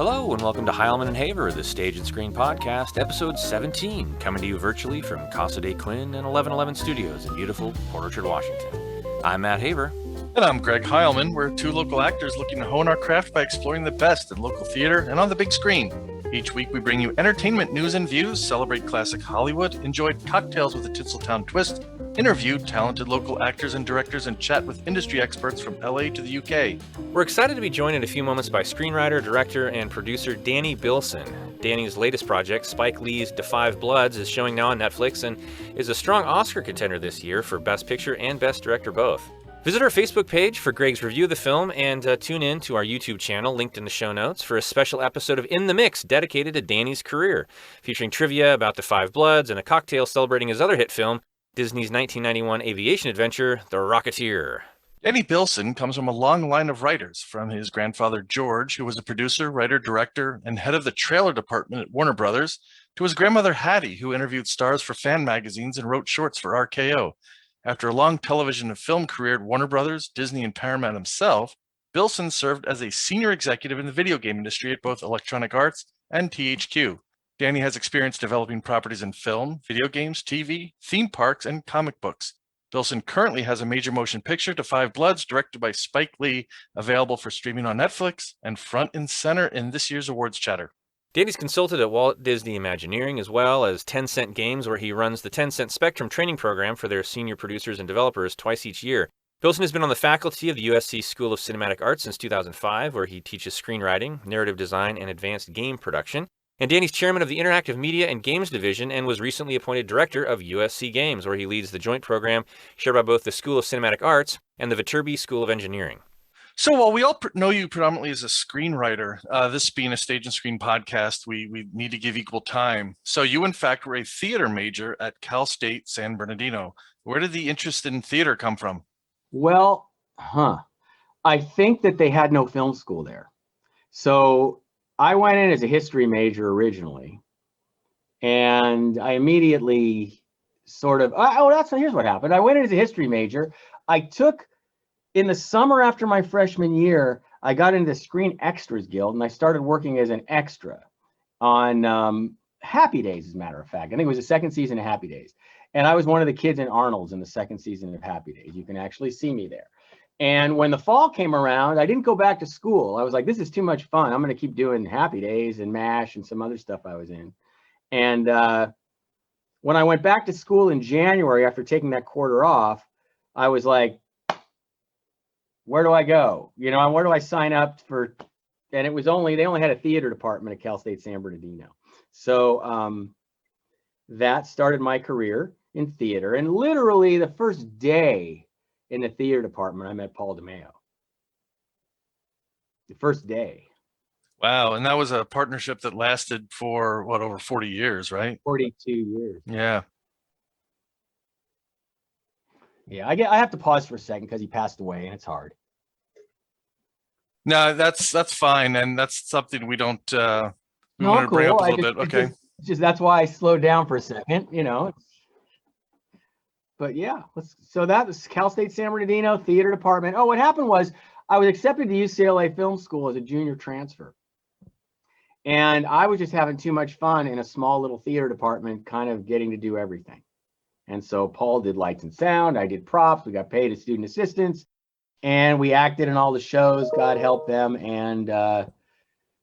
Hello and welcome to Heilman and Haver, the Stage and Screen Podcast, episode 17, coming to you virtually from Casa de Quinn and 1111 Studios in beautiful Port Orchard, Washington. I'm Matt Haver. And I'm Greg Heilman. We're two local actors looking to hone our craft by exploring the best in local theater and on the big screen. Each week we bring you entertainment news and views, celebrate classic Hollywood, enjoy cocktails with a Tinseltown twist, interview talented local actors and directors, and chat with industry experts from LA to the UK. We're excited to be joined in a few moments by screenwriter, director, and producer Danny Bilson. Danny's latest project, Spike Lee's Da 5 Bloods, is showing now on Netflix and is a strong Oscar contender this year for Best Picture and Best Director both. Visit our Facebook page for Greg's review of the film and tune in to our YouTube channel linked in the show notes for a special episode of In the Mix dedicated to Danny's career, featuring trivia about Da 5 Bloods and a cocktail celebrating his other hit film, Disney's 1991 aviation adventure, The Rocketeer. Danny Bilson comes from a long line of writers, from his grandfather George, who was a producer, writer, director, and head of the trailer department at Warner Brothers, to his grandmother Hattie, who interviewed stars for fan magazines and wrote shorts for RKO. After a long television and film career at Warner Brothers, Disney, and Paramount himself, Bilson served as a senior executive in the video game industry at both Electronic Arts and THQ. Danny has experience developing properties in film, video games, TV, theme parks, and comic books. Bilson currently has a major motion picture, Da 5 Bloods, directed by Spike Lee, available for streaming on Netflix and front and center in this year's awards chatter. Danny's consulted at Walt Disney Imagineering as well as Tencent Games, where he runs the Tencent Spectrum training program for their senior producers and developers twice each year. Bilson has been on the faculty of the USC School of Cinematic Arts since 2005, where he teaches screenwriting, narrative design, and advanced game production. And Danny's chairman of the Interactive Media and Games Division and was recently appointed Director of USC Games, where he leads the joint program shared by both the School of Cinematic Arts and the Viterbi School of Engineering. So while we all know you predominantly as a screenwriter, this being a Stage and Screen podcast, we need to give equal time. So you, in fact, were a theater major at Cal State San Bernardino. Where did the interest in theater come from? Well, I think that they had no film school there. So I went in as a history major originally, and I immediately here's what happened. I went in as a history major. In the summer after my freshman year, I got into the Screen Extras Guild, and I started working as an extra on Happy Days, as a matter of fact. I think it was the second season of Happy Days. And I was one of the kids in Arnold's in the second season of Happy Days. You can actually see me there. And when the fall came around, I didn't go back to school. I was like, this is too much fun. I'm going to keep doing Happy Days and MASH and some other stuff I was in. And when I went back to school in January after taking that quarter off, I was like, where do I go? Where do I sign up for? And they only had a theater department at Cal State San Bernardino. So that started my career in theater. And literally the first day in the theater department, I met Paul DeMeo. The first day. Wow. And that was a partnership that lasted for over 40 years, right? 42 years. Yeah. Yeah, I have to pause for a second because he passed away, and it's hard. No, that's fine, and that's something we don't want to bring up a little bit. Okay, that's why I slowed down for a second, But yeah, so that was Cal State San Bernardino theater department. Oh, what happened was I was accepted to UCLA Film School as a junior transfer, and I was just having too much fun in a small little theater department, kind of getting to do everything. And so Paul did lights and sound, I did props, we got paid as student assistants, and we acted in all the shows, God help them, and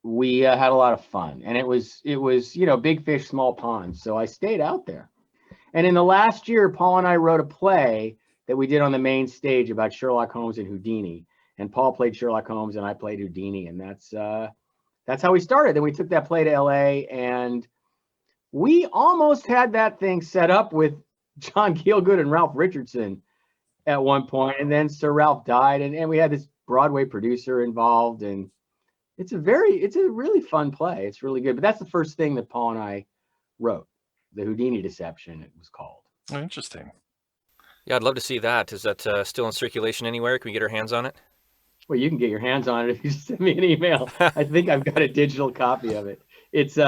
we had a lot of fun. And it was big fish, small pond, so I stayed out there. And in the last year, Paul and I wrote a play that we did on the main stage about Sherlock Holmes and Houdini, and Paul played Sherlock Holmes and I played Houdini, and that's how we started. Then we took that play to LA, and we almost had that thing set up with John Gielgud and Ralph Richardson at one point, and then Sir Ralph died, and we had this Broadway producer involved, and it's a really fun play. It's really good. But that's the first thing that Paul and I wrote, the Houdini Deception, it was called. Oh, interesting. Yeah, I'd love to see that. Is that still in circulation anywhere? Can we get our hands on it? Well, you can get your hands on it if you just send me an email. I think I've got a digital copy of it. It's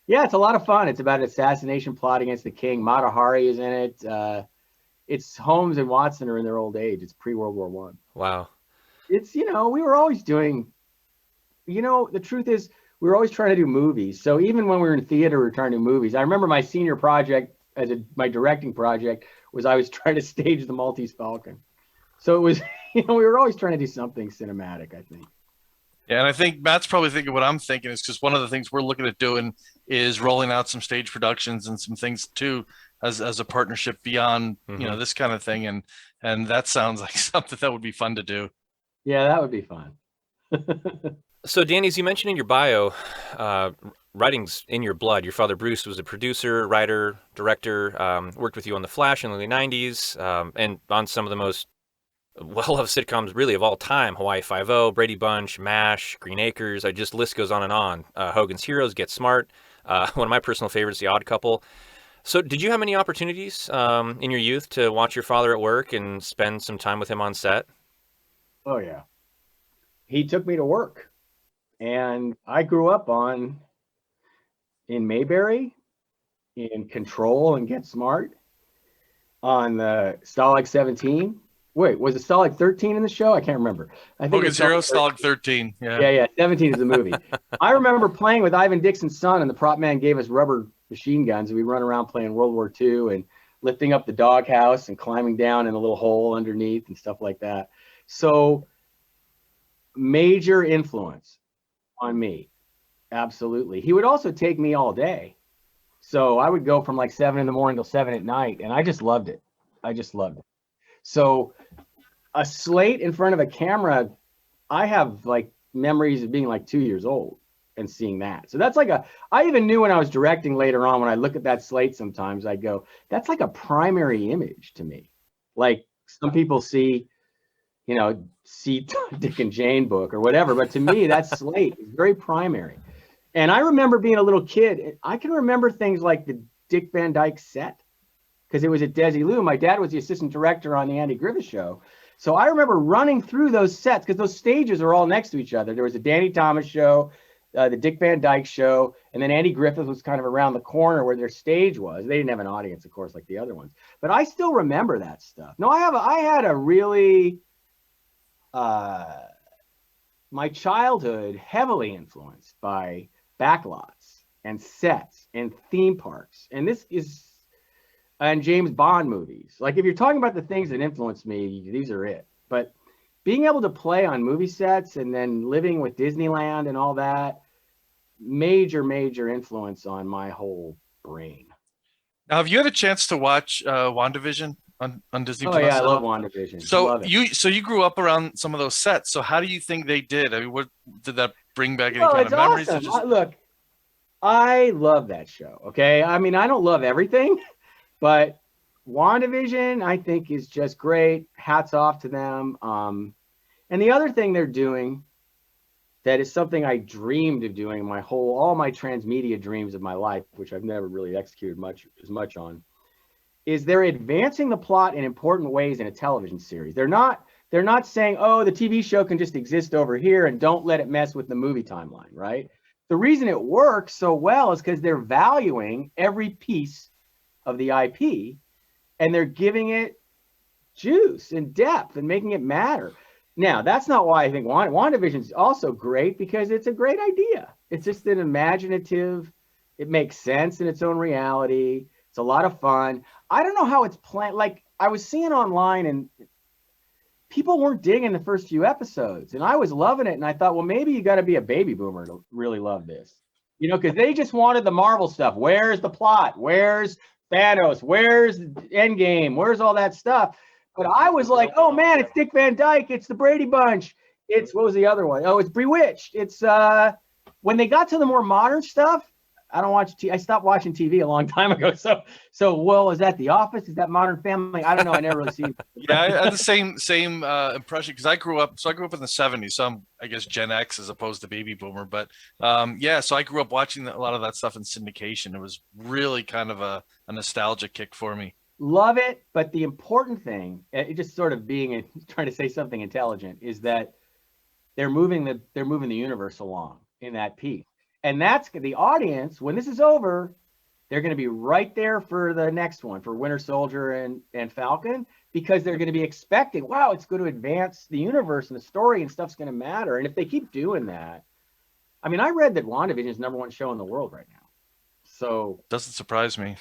it's a lot of fun. It's about an assassination plot against the king. Mata Hari is in it. It's Holmes and Watson are in their old age. It's pre-World War I. Wow. It's, we were always doing, the truth is we were always trying to do movies. So even when we were in theater, we were trying to do movies. I remember my senior project my directing project was I was trying to stage the Maltese Falcon. So it was, we were always trying to do something cinematic, I think. Yeah, and I think Matt's probably thinking what I'm thinking is because one of the things we're looking at doing is rolling out some stage productions and some things too as a partnership beyond this kind of thing, and that sounds like something that would be fun to do. Yeah, that would be fun. So, Danny, as you mentioned in your bio, writing's in your blood. Your father, Bruce, was a producer, writer, director, worked with you on The Flash in the early 90s, and on some of the most well-loved sitcoms really of all time, Hawaii Five-O, Brady Bunch, MASH, Green Acres, list goes on and on. Hogan's Heroes, Get Smart, one of my personal favorites, The Odd Couple. So did you have any opportunities in your youth to watch your father at work and spend some time with him on set? Oh, yeah. He took me to work. And I grew up in Mayberry, in Control and Get Smart, on the Stalag 17. Wait, was it Stalag 13 in the show? I can't remember. I think Hogan's Heroes, Stalag 13. Yeah. 17 is the movie. I remember playing with Ivan Dixon's son, and the prop man gave us rubber machine guns. And we run around playing World War II and lifting up the doghouse and climbing down in a little hole underneath and stuff like that. So major influence on me. Absolutely. He would also take me all day. So I would go from like 7 in the morning till 7 at night. And I just loved it. So a slate in front of a camera, I have like memories of being like 2 years old and seeing that. So that's like I even knew when I was directing later on, when I look at that slate, sometimes I go, that's like a primary image to me. Like some people see Dick and Jane book or whatever. But to me, that slate is very primary. And I remember being a little kid. I can remember things like the Dick Van Dyke set because it was at Desilu. My dad was the assistant director on the Andy Griffith Show. So I remember running through those sets because those stages are all next to each other. There was a Danny Thomas show, the Dick Van Dyke show, and then Andy Griffith was kind of around the corner where their stage was. They didn't have an audience, of course, like the other ones. But I still remember that stuff. No, I had a really... my childhood heavily influenced by backlots and sets and theme parks, and James Bond movies. Like if you're talking about the things that influenced me, these are it. But being able to play on movie sets and then living with Disneyland and all that, major influence on my whole brain. Now, have you had a chance to watch WandaVision on Disney Plus? Oh yeah, I love WandaVision. So you grew up around some of those sets. So how do you think they did? I mean, what did that bring back? Any kind of memories? Awesome. Look, I love that show. Okay, I mean, I don't love everything, but WandaVision I think is just great. Hats off to them. And the other thing they're doing that is something I dreamed of doing all my transmedia dreams of my life, which I've never really executed as much on, is they're advancing the plot in important ways in a television series. They're not saying, oh, the TV show can just exist over here and don't let it mess with the movie timeline, right? The reason it works so well is because they're valuing every piece of the IP and they're giving it juice and depth and making it matter. Now, that's not why I think WandaVision is also great, because it's a great idea. It's just an imaginative, it makes sense in its own reality. It's a lot of fun. I don't know how it's planned. Like I was seeing online and people weren't digging the first few episodes and I was loving it. And I thought, well, maybe you got to be a baby boomer to really love this, because they just wanted the Marvel stuff. Where's the plot? Where's Thanos? Where's Endgame? Where's all that stuff? But I was like, oh man, it's Dick Van Dyke. It's the Brady Bunch. It's, what was the other one? Oh, it's Bewitched. It's when they got to the more modern stuff, I stopped watching TV a long time ago. So well, is that The Office? Is that Modern Family? I don't know. I never really seen. Yeah, I had the same impression because I grew up in the 70s. So I'm, I guess, Gen X as opposed to baby boomer. But so I grew up watching a lot of that stuff in syndication. It was really kind of a nostalgia kick for me. Love it, but the important thing, it just sort of trying to say something intelligent, is that they're moving the universe along in that piece. And that's the audience. When this is over, they're going to be right there for the next one, for Winter Soldier and Falcon, because they're going to be expecting, wow, it's going to advance the universe and the story and stuff's going to matter. And if they keep doing that, I mean, I read that WandaVision is #1 show in the world right now. So Doesn't surprise me.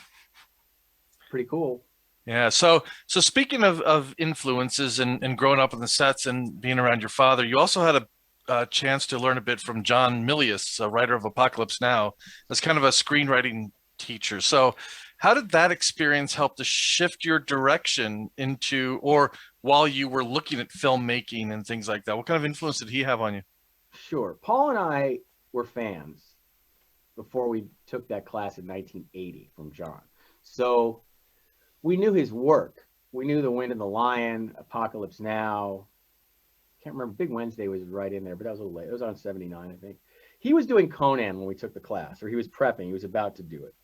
pretty cool. Yeah. So speaking of influences and growing up on the sets and being around your father, you also had a chance to learn a bit from John Milius, a writer of Apocalypse Now, as kind of a screenwriting teacher. So how did that experience help to shift your direction into, or while you were looking at filmmaking and things like that? What kind of influence did he have on you? Sure. Paul and I were fans before we took that class in 1980 from John. So we knew his work. We knew The Wind and the Lion, Apocalypse Now. Can't remember. Big Wednesday was right in there, but that was a little late. It was on 79, I think. He was doing Conan when we took the class, or he was prepping. He was about to do it.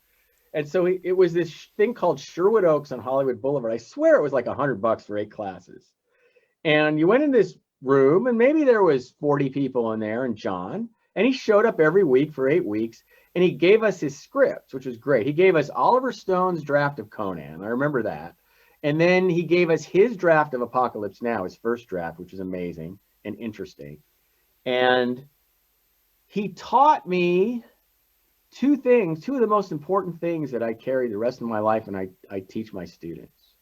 And so it was this thing called Sherwood Oaks on Hollywood Boulevard. I swear it was like $100 for 8 classes. And you went in this room, and maybe there was 40 people in there, and John, and he showed up every week for 8 weeks, and he gave us his scripts, which was great. He gave us Oliver Stone's draft of Conan. I remember that. And then he gave us his draft of Apocalypse Now, his first draft, which was amazing and interesting. And he taught me two of the most important things that I carry the rest of my life, and I teach my students.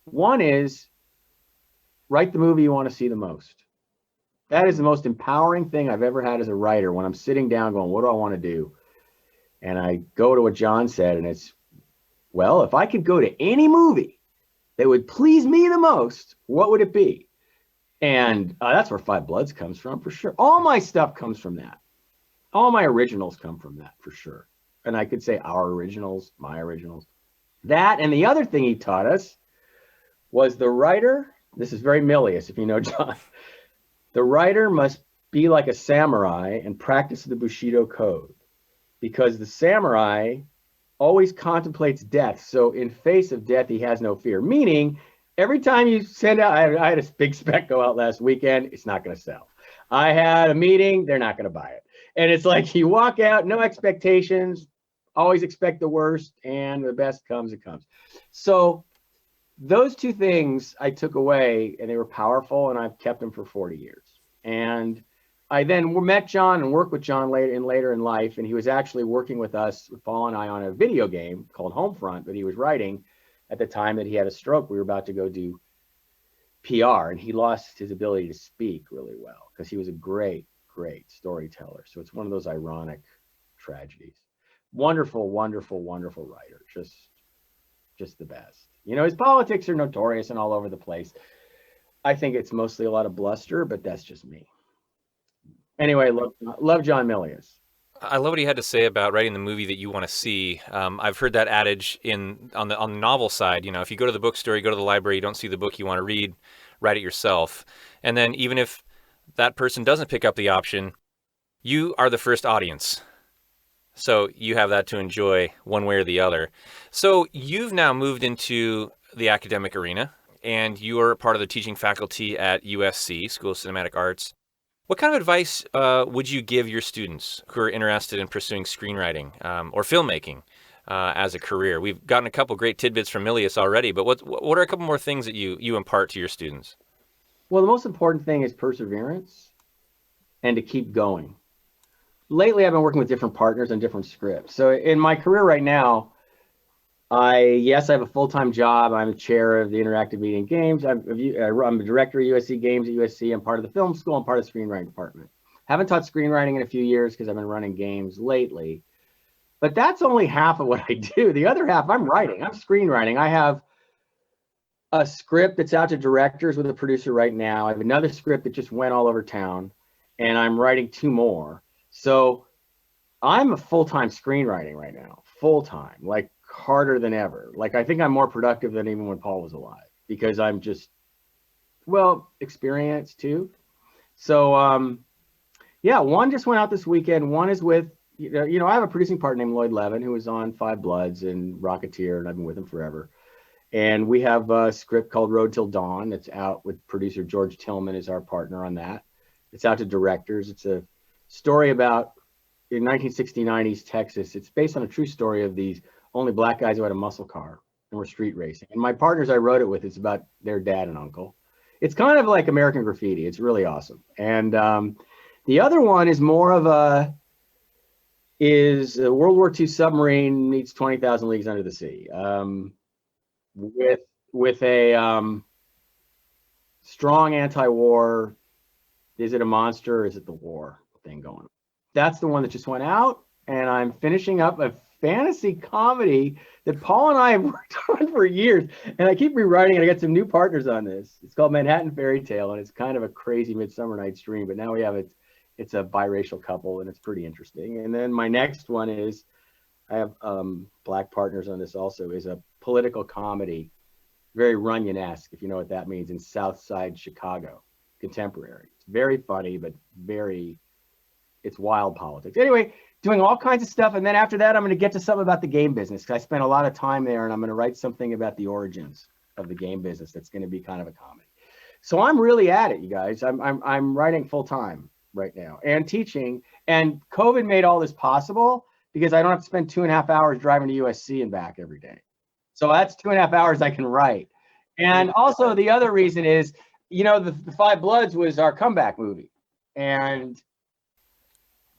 One is write the movie you want to see the most. That is the most empowering thing I've ever had as a writer, when I'm sitting down going, what do I want to do? And I go to what John said, and it's, well, if I could go to any movie that would please me the most, what would it be? And that's where Five Bloods comes from, for sure. All my stuff comes from that. All my originals come from that, for sure. And I could say our originals, my originals. That, and the other thing he taught us was the writer, this is very Milius, if you know John, the writer must be like a samurai and practice the Bushido code, because the samurai always contemplates death. So in face of death, he has no fear. Meaning, every time you send out, I had a big spec go out last weekend, it's not going to sell. I had a meeting, they're not going to buy it. And it's like you walk out, no expectations, always expect the worst, and the best comes, it comes. So those two things I took away, and they were powerful, and I've kept them for 40 years. And I then met John and worked with John later in life, and he was actually working with us, with Paul and I, on a video game called Homefront that he was writing at the time that he had a stroke. We were about to go do PR, and he lost his ability to speak really well because he was a great storyteller. So it's one of those ironic tragedies. Wonderful, wonderful, wonderful writer. Just the best. You know, his politics are notorious and all over the place. I think it's mostly a lot of bluster, but that's just me. Anyway, love John Milius. I love what he had to say about writing the movie that you want to see. I've heard that adage on the novel side. You know, if you go to the bookstore, you go to the library, you don't see the book you want to read, write it yourself. And then even if that person doesn't pick up the option, you are the first audience. So you have that to enjoy one way or the other. So you've now moved into the academic arena, and you are part of the teaching faculty at USC, School of Cinematic Arts. What kind of advice would you give your students who are interested in pursuing screenwriting or filmmaking as a career? We've gotten a couple great tidbits from Milius already, but what are a couple more things that you impart to your students? Well, the most important thing is perseverance and to keep going. Lately, I've been working with different partners on different scripts. So in my career right now, I have a full-time job. I'm a chair of the Interactive Media and Games. I'm a director of USC Games at USC. I'm part of the film school. I'm part of the screenwriting department. Haven't taught screenwriting in a few years because I've been running games lately. But that's only half of what I do. The other half, I'm writing. I'm screenwriting. I have a script that's out to directors with a producer right now. I have another script that just went all over town, and I'm writing 2 more. So I'm a full-time screenwriting right now, full-time, like harder than ever. Like I think I'm more productive than even when Paul was alive because I'm just, experienced too. So one just went out this weekend. One is with, I have a producing partner named Lloyd Levin who was on Five Bloods and Rocketeer, and I've been with him forever. And we have a script called Road Till Dawn that's out with producer George Tillman as our partner on that. It's out to directors. It's a story about in 1969 East Texas. It's based on a true story of these only black guys who had a muscle car and were street racing. And my partners I wrote it with, it's about their dad and uncle. It's kind of like American Graffiti. It's really awesome. And the other one is more of a is a World War II submarine meets 20,000 Leagues Under the Sea, with a strong anti-war. Is it a monster or is it the war thing going on? That's the one that just went out, and I'm finishing up a fantasy comedy that Paul and I have worked on for years, and I keep rewriting it. I got some new partners on this. It's called Manhattan Fairy Tale, and it's kind of a crazy Midsummer Night's Dream, but now we have it. It's a biracial couple, and it's pretty interesting. And then my next one is, I have black partners on this also, is a political comedy, very Runyon-esque, if you know what that means, in South Side Chicago, contemporary. It's very funny, but it's wild politics. Anyway, doing all kinds of stuff. And then after that, I'm going to get to something about the game business, because I spent a lot of time there, and I'm going to write something about the origins of the game business that's going to be kind of a comedy. So I'm really at it, you guys. I'm writing full time right now and teaching. And COVID made all this possible because I don't have to spend 2.5 hours driving to USC and back every day. So that's 2.5 hours I can write. And also the other reason is, you know, the Five Bloods was our comeback movie, and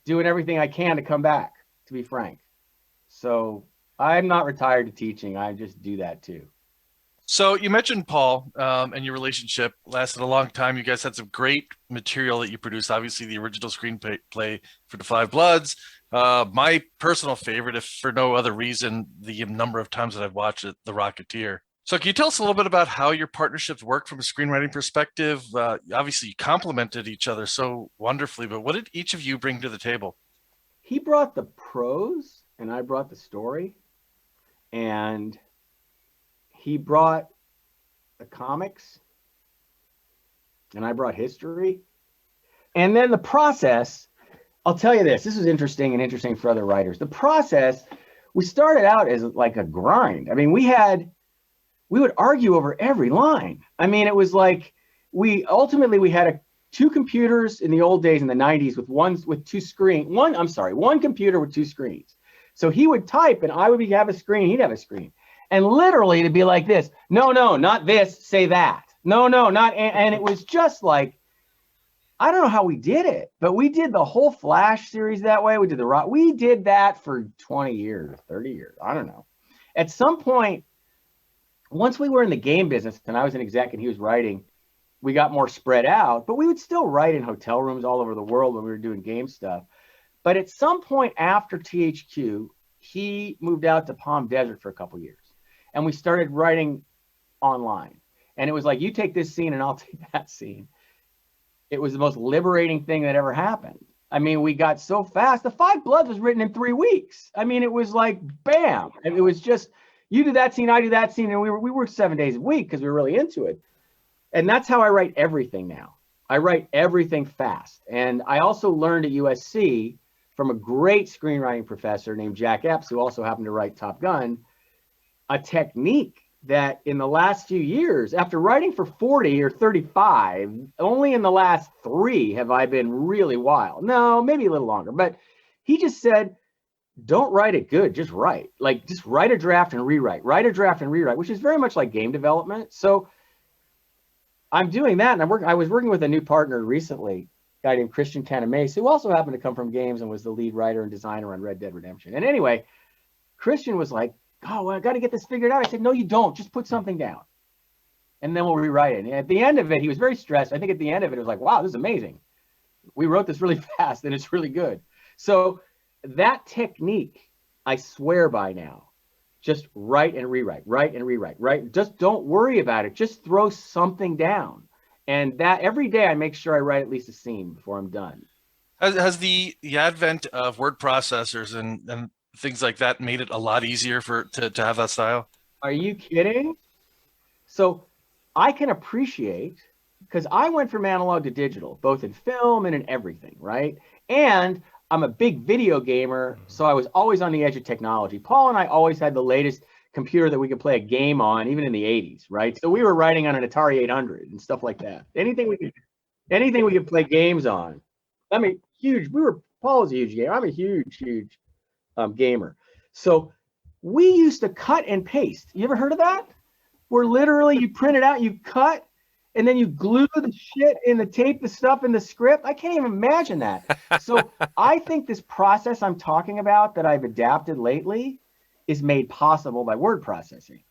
doing everything I can to come back, to be frank. So I'm not retired to teaching. I just do that too. So you mentioned Paul, and your relationship lasted a long time. You guys had some great material that you produced. Obviously, the original screenplay for The Five Bloods. My personal favorite, if for no other reason, the number of times that I've watched it, The Rocketeer. So can you tell us a little bit about how your partnerships work from a screenwriting perspective? Obviously, you complemented each other so wonderfully, but what did each of you bring to the table? He brought the prose, and I brought the story. And he brought the comics, and I brought history. And then the process, I'll tell you this is interesting, and interesting for other writers. The process, we started out as like a grind. I mean, we would argue over every line. I mean, it was like, we had two computers in the old days in the 90s one computer with two screens. So he would type, and I would have a screen, he'd have a screen. And literally it'd be like this. No, not this, say that. No, not, and it was just like, I don't know how we did it, but we did the whole Flash series that way. We did that for 20 years, 30 years. I don't know. At some point, once we were in the game business and I was an exec and he was writing, we got more spread out, but we would still write in hotel rooms all over the world when we were doing game stuff. But at some point after THQ, he moved out to Palm Desert for a couple years. And we started writing online. And it was like, you take this scene and I'll take that scene. It was the most liberating thing that ever happened. I mean, we got so fast. The Five Bloods was written in 3 weeks. I mean, it was like, bam. And it was just, you do that scene, I do that scene. And we worked 7 days a week because we were really into it. And that's how I write everything now. I write everything fast. And I also learned at USC from a great screenwriting professor named Jack Epps, who also happened to write Top Gun, a technique that in the last few years, after writing for 40 or 35, only in the last 3 have I been really wild. No, maybe a little longer. But he just said, don't write it good, just write. Like, just write a draft and rewrite. Write a draft and rewrite, which is very much like game development. So I'm doing that, and I was working with a new partner recently, a guy named Christian Canamese, who also happened to come from games and was the lead writer and designer on Red Dead Redemption. And anyway, Christian was like, oh, well, I got to get this figured out. I said, no, you don't. Just put something down, and then we'll rewrite it. And at the end of it, he was very stressed. I think at the end of it, it was like, wow, this is amazing. We wrote this really fast, and it's really good. So that technique, I swear by now. Just write and rewrite, write and rewrite, right? Just don't worry about it. Just throw something down. And that every day I make sure I write at least a scene before I'm done. Has the advent of word processors and things like that made it a lot easier to have that style? Are you kidding? So I can appreciate, because I went from analog to digital, both in film and in everything, right? And I'm a big video gamer, so I was always on the edge of technology. Paul and I always had the latest computer that we could play a game on, even in the 80s, right? So we were writing on an Atari 800 and stuff like that. Anything we could play games on. I mean, huge. Paul's a huge gamer. I'm a huge gamer. So we used to cut and paste. You ever heard of that? Where literally you print it out, you cut, and then you glue the shit and the tape, the stuff in the script. I can't even imagine that. So I think this process I'm talking about that I've adapted lately is made possible by word processing,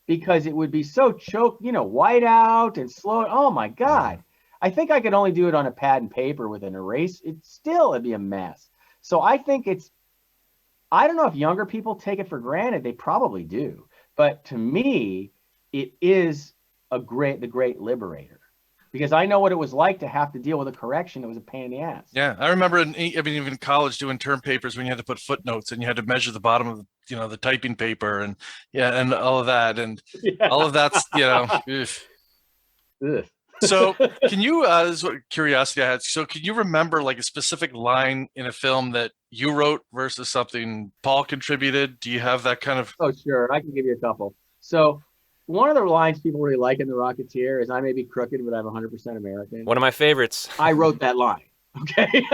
because it would be so white out and slow. Oh my God. I think I could only do it on a pad and paper with an erase. It'd be a mess. So I think I don't know if younger people take it for granted. They probably do. But to me, it is the great liberator, because I know what it was like to have to deal with a correction that was a pain in the ass. Yeah, I remember even in college doing term papers when you had to put footnotes and you had to measure the bottom of the typing paper and all of that and all of that's Ugh. So can you this is what curiosity I had. So can you remember like a specific line in a film that you wrote versus something Paul contributed? Do you have that kind of? Oh, sure. I can give you a couple. So one of the lines people really like in The Rocketeer is, I may be crooked, but I'm 100% American. One of my favorites. I wrote that line. Okay.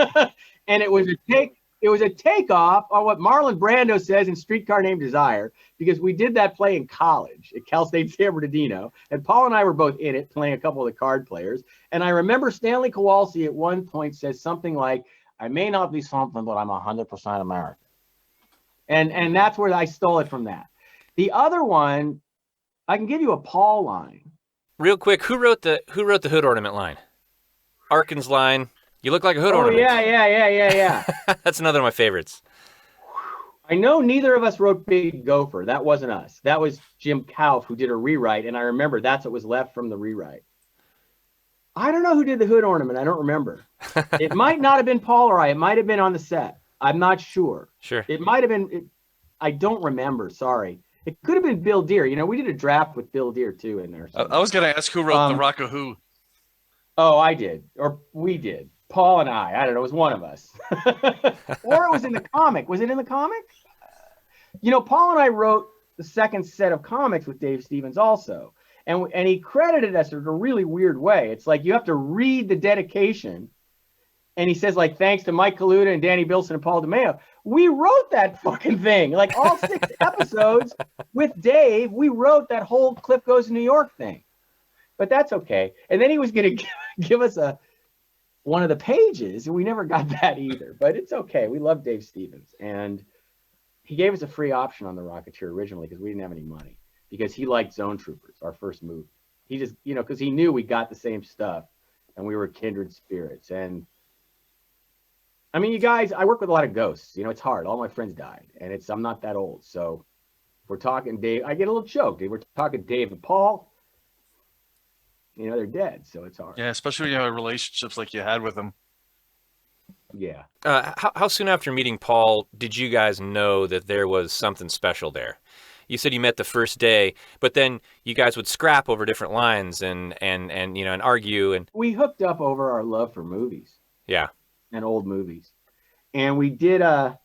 And it was a takeoff on what Marlon Brando says in Streetcar Named Desire, because we did that play in college at Cal State San Bernardino, and Paul and I were both in it playing a couple of the card players. And I remember Stanley Kowalski at one point says something like, I may not be something, but I'm 100% American. And that's where I stole it from that. The other one, I can give you a Paul line. Real quick, who wrote the hood ornament line? Arkin's line. You look like a hood ornament. Oh, yeah. That's another of my favorites. I know neither of us wrote Big Gopher. That wasn't us. That was Jim Kauf, who did a rewrite, and I remember that's what was left from the rewrite. I don't know who did the hood ornament. I don't remember. It might not have been Paul or I. It might have been on the set. I'm not sure. Sure. It might have been. I don't remember. Sorry. It could have been Bill Deere. We did a draft with Bill Deere, too, in there. I was going to ask who wrote the Rock of Who. Oh, I did. Or we did. Paul and I don't know, it was one of us. Or it was in the comic. Was it in the comic? Paul and I wrote the second set of comics with Dave Stevens also. And he credited us in a really weird way. It's like you have to read the dedication. And he says, like, thanks to Mike Kaluta and Danny Bilson and Paul DeMeo. We wrote that fucking thing. Like all 6 episodes with Dave, we wrote that whole Cliff Goes to New York thing. But that's okay. And then he was going to give us one of the pages, and we never got that either. But it's okay. We love Dave Stevens. And he gave us a free option on The Rocketeer originally because we didn't have any money, because he liked Zone Troopers, our first movie. He just, because he knew we got the same stuff and we were kindred spirits. And I mean, you guys, I work with a lot of ghosts. It's hard. All my friends died, and I'm not that old. So if we're talking Dave, I get a little choked. If we're talking Dave and Paul, they're dead. So it's hard. Yeah, especially when you have relationships like you had with them. Yeah. How soon after meeting Paul did you guys know that there was something special there? You said you met the first day, but then you guys would scrap over different lines and argue. And we hooked up over our love for movies. Yeah. And old movies. And we did, I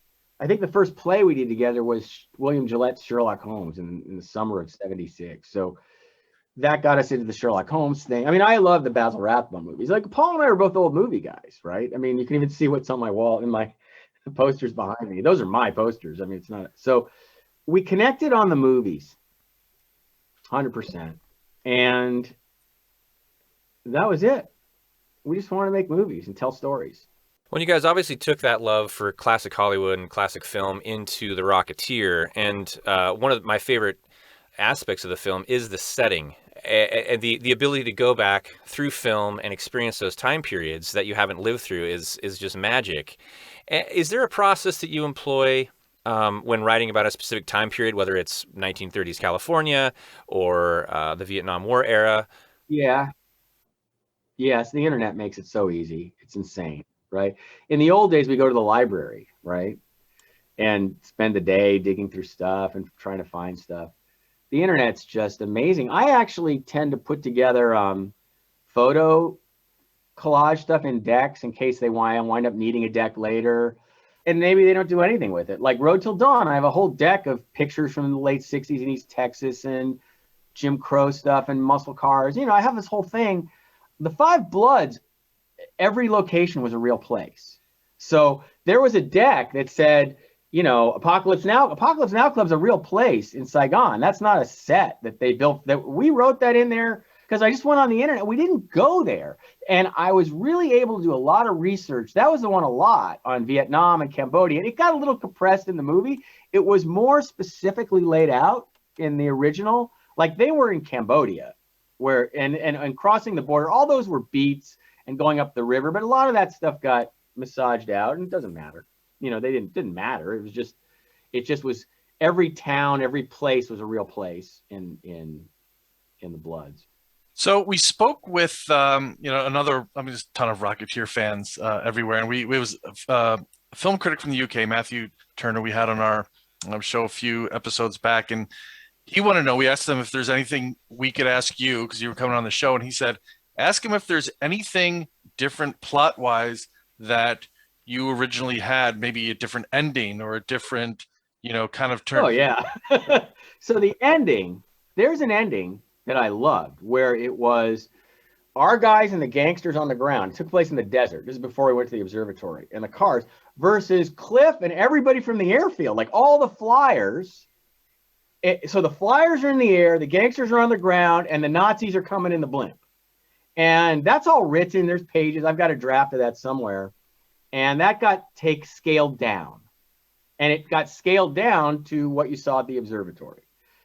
think the first play we did together was William Gillette's Sherlock Holmes in the summer of '76. So that got us into the Sherlock Holmes thing. I mean, I love the Basil Rathbone movies. Like, Paul and I are both old movie guys, right? I mean, you can even see what's on my wall in my posters behind me. Those are my posters. I mean, it's not. So we connected on the movies, 100%. And that was it. We just wanted to make movies and tell stories. Well, you guys obviously took that love for classic Hollywood and classic film into The Rocketeer. And one of my favorite aspects of the film is the setting. And the ability to go back through film and experience those time periods that you haven't lived through is just magic. Is there a process that you employ when writing about a specific time period, whether it's 1930s California or the Vietnam War era? Yeah. Yes, the internet makes it so easy. It's insane, right? In the old days, we go to the library, right? And spend the day digging through stuff and trying to find stuff. The internet's just amazing. I actually tend to put together photo collage stuff in decks in case they wind up needing a deck later. And maybe they don't do anything with it. Like Road Till Dawn, I have a whole deck of pictures from the late 60s in East Texas and Jim Crow stuff and muscle cars. I have this whole thing. The Five Bloods, every location was a real place. So there was a deck that said, Apocalypse Now Club's a real place in Saigon. That's not a set that they built. That we wrote that in there because I just went on the internet. We didn't go there. And I was really able to do a lot of research. That was the one a lot on Vietnam and Cambodia. And it got a little compressed in the movie. It was more specifically laid out in the original. Like they were in Cambodia where and crossing the border. All those were beats and going up the river. But a lot of that stuff got massaged out, and it doesn't matter. You know, didn't matter. It just was every town, every place was a real place in the Bloods. So we spoke with just a ton of Rocketeer fans everywhere, and we was a film critic from the UK, Matthew Turner, we had on our show a few episodes back, and he wanted to know. We asked him if there's anything we could ask you because you were coming on the show, and he said, ask him if there's anything different plot wise that you originally had, maybe a different ending or a different, kind of turn. Oh yeah. So the ending, there's an ending that I loved where it was our guys and the gangsters on the ground. It took place in the desert. This is before we went to the observatory and the cars versus Cliff and everybody from the airfield, like all the flyers. So the flyers are in the air, the gangsters are on the ground, and the Nazis are coming in the blimp. And that's all written. There's pages. I've got a draft of that somewhere. And that got scaled down. And it got scaled down to what you saw at the observatory.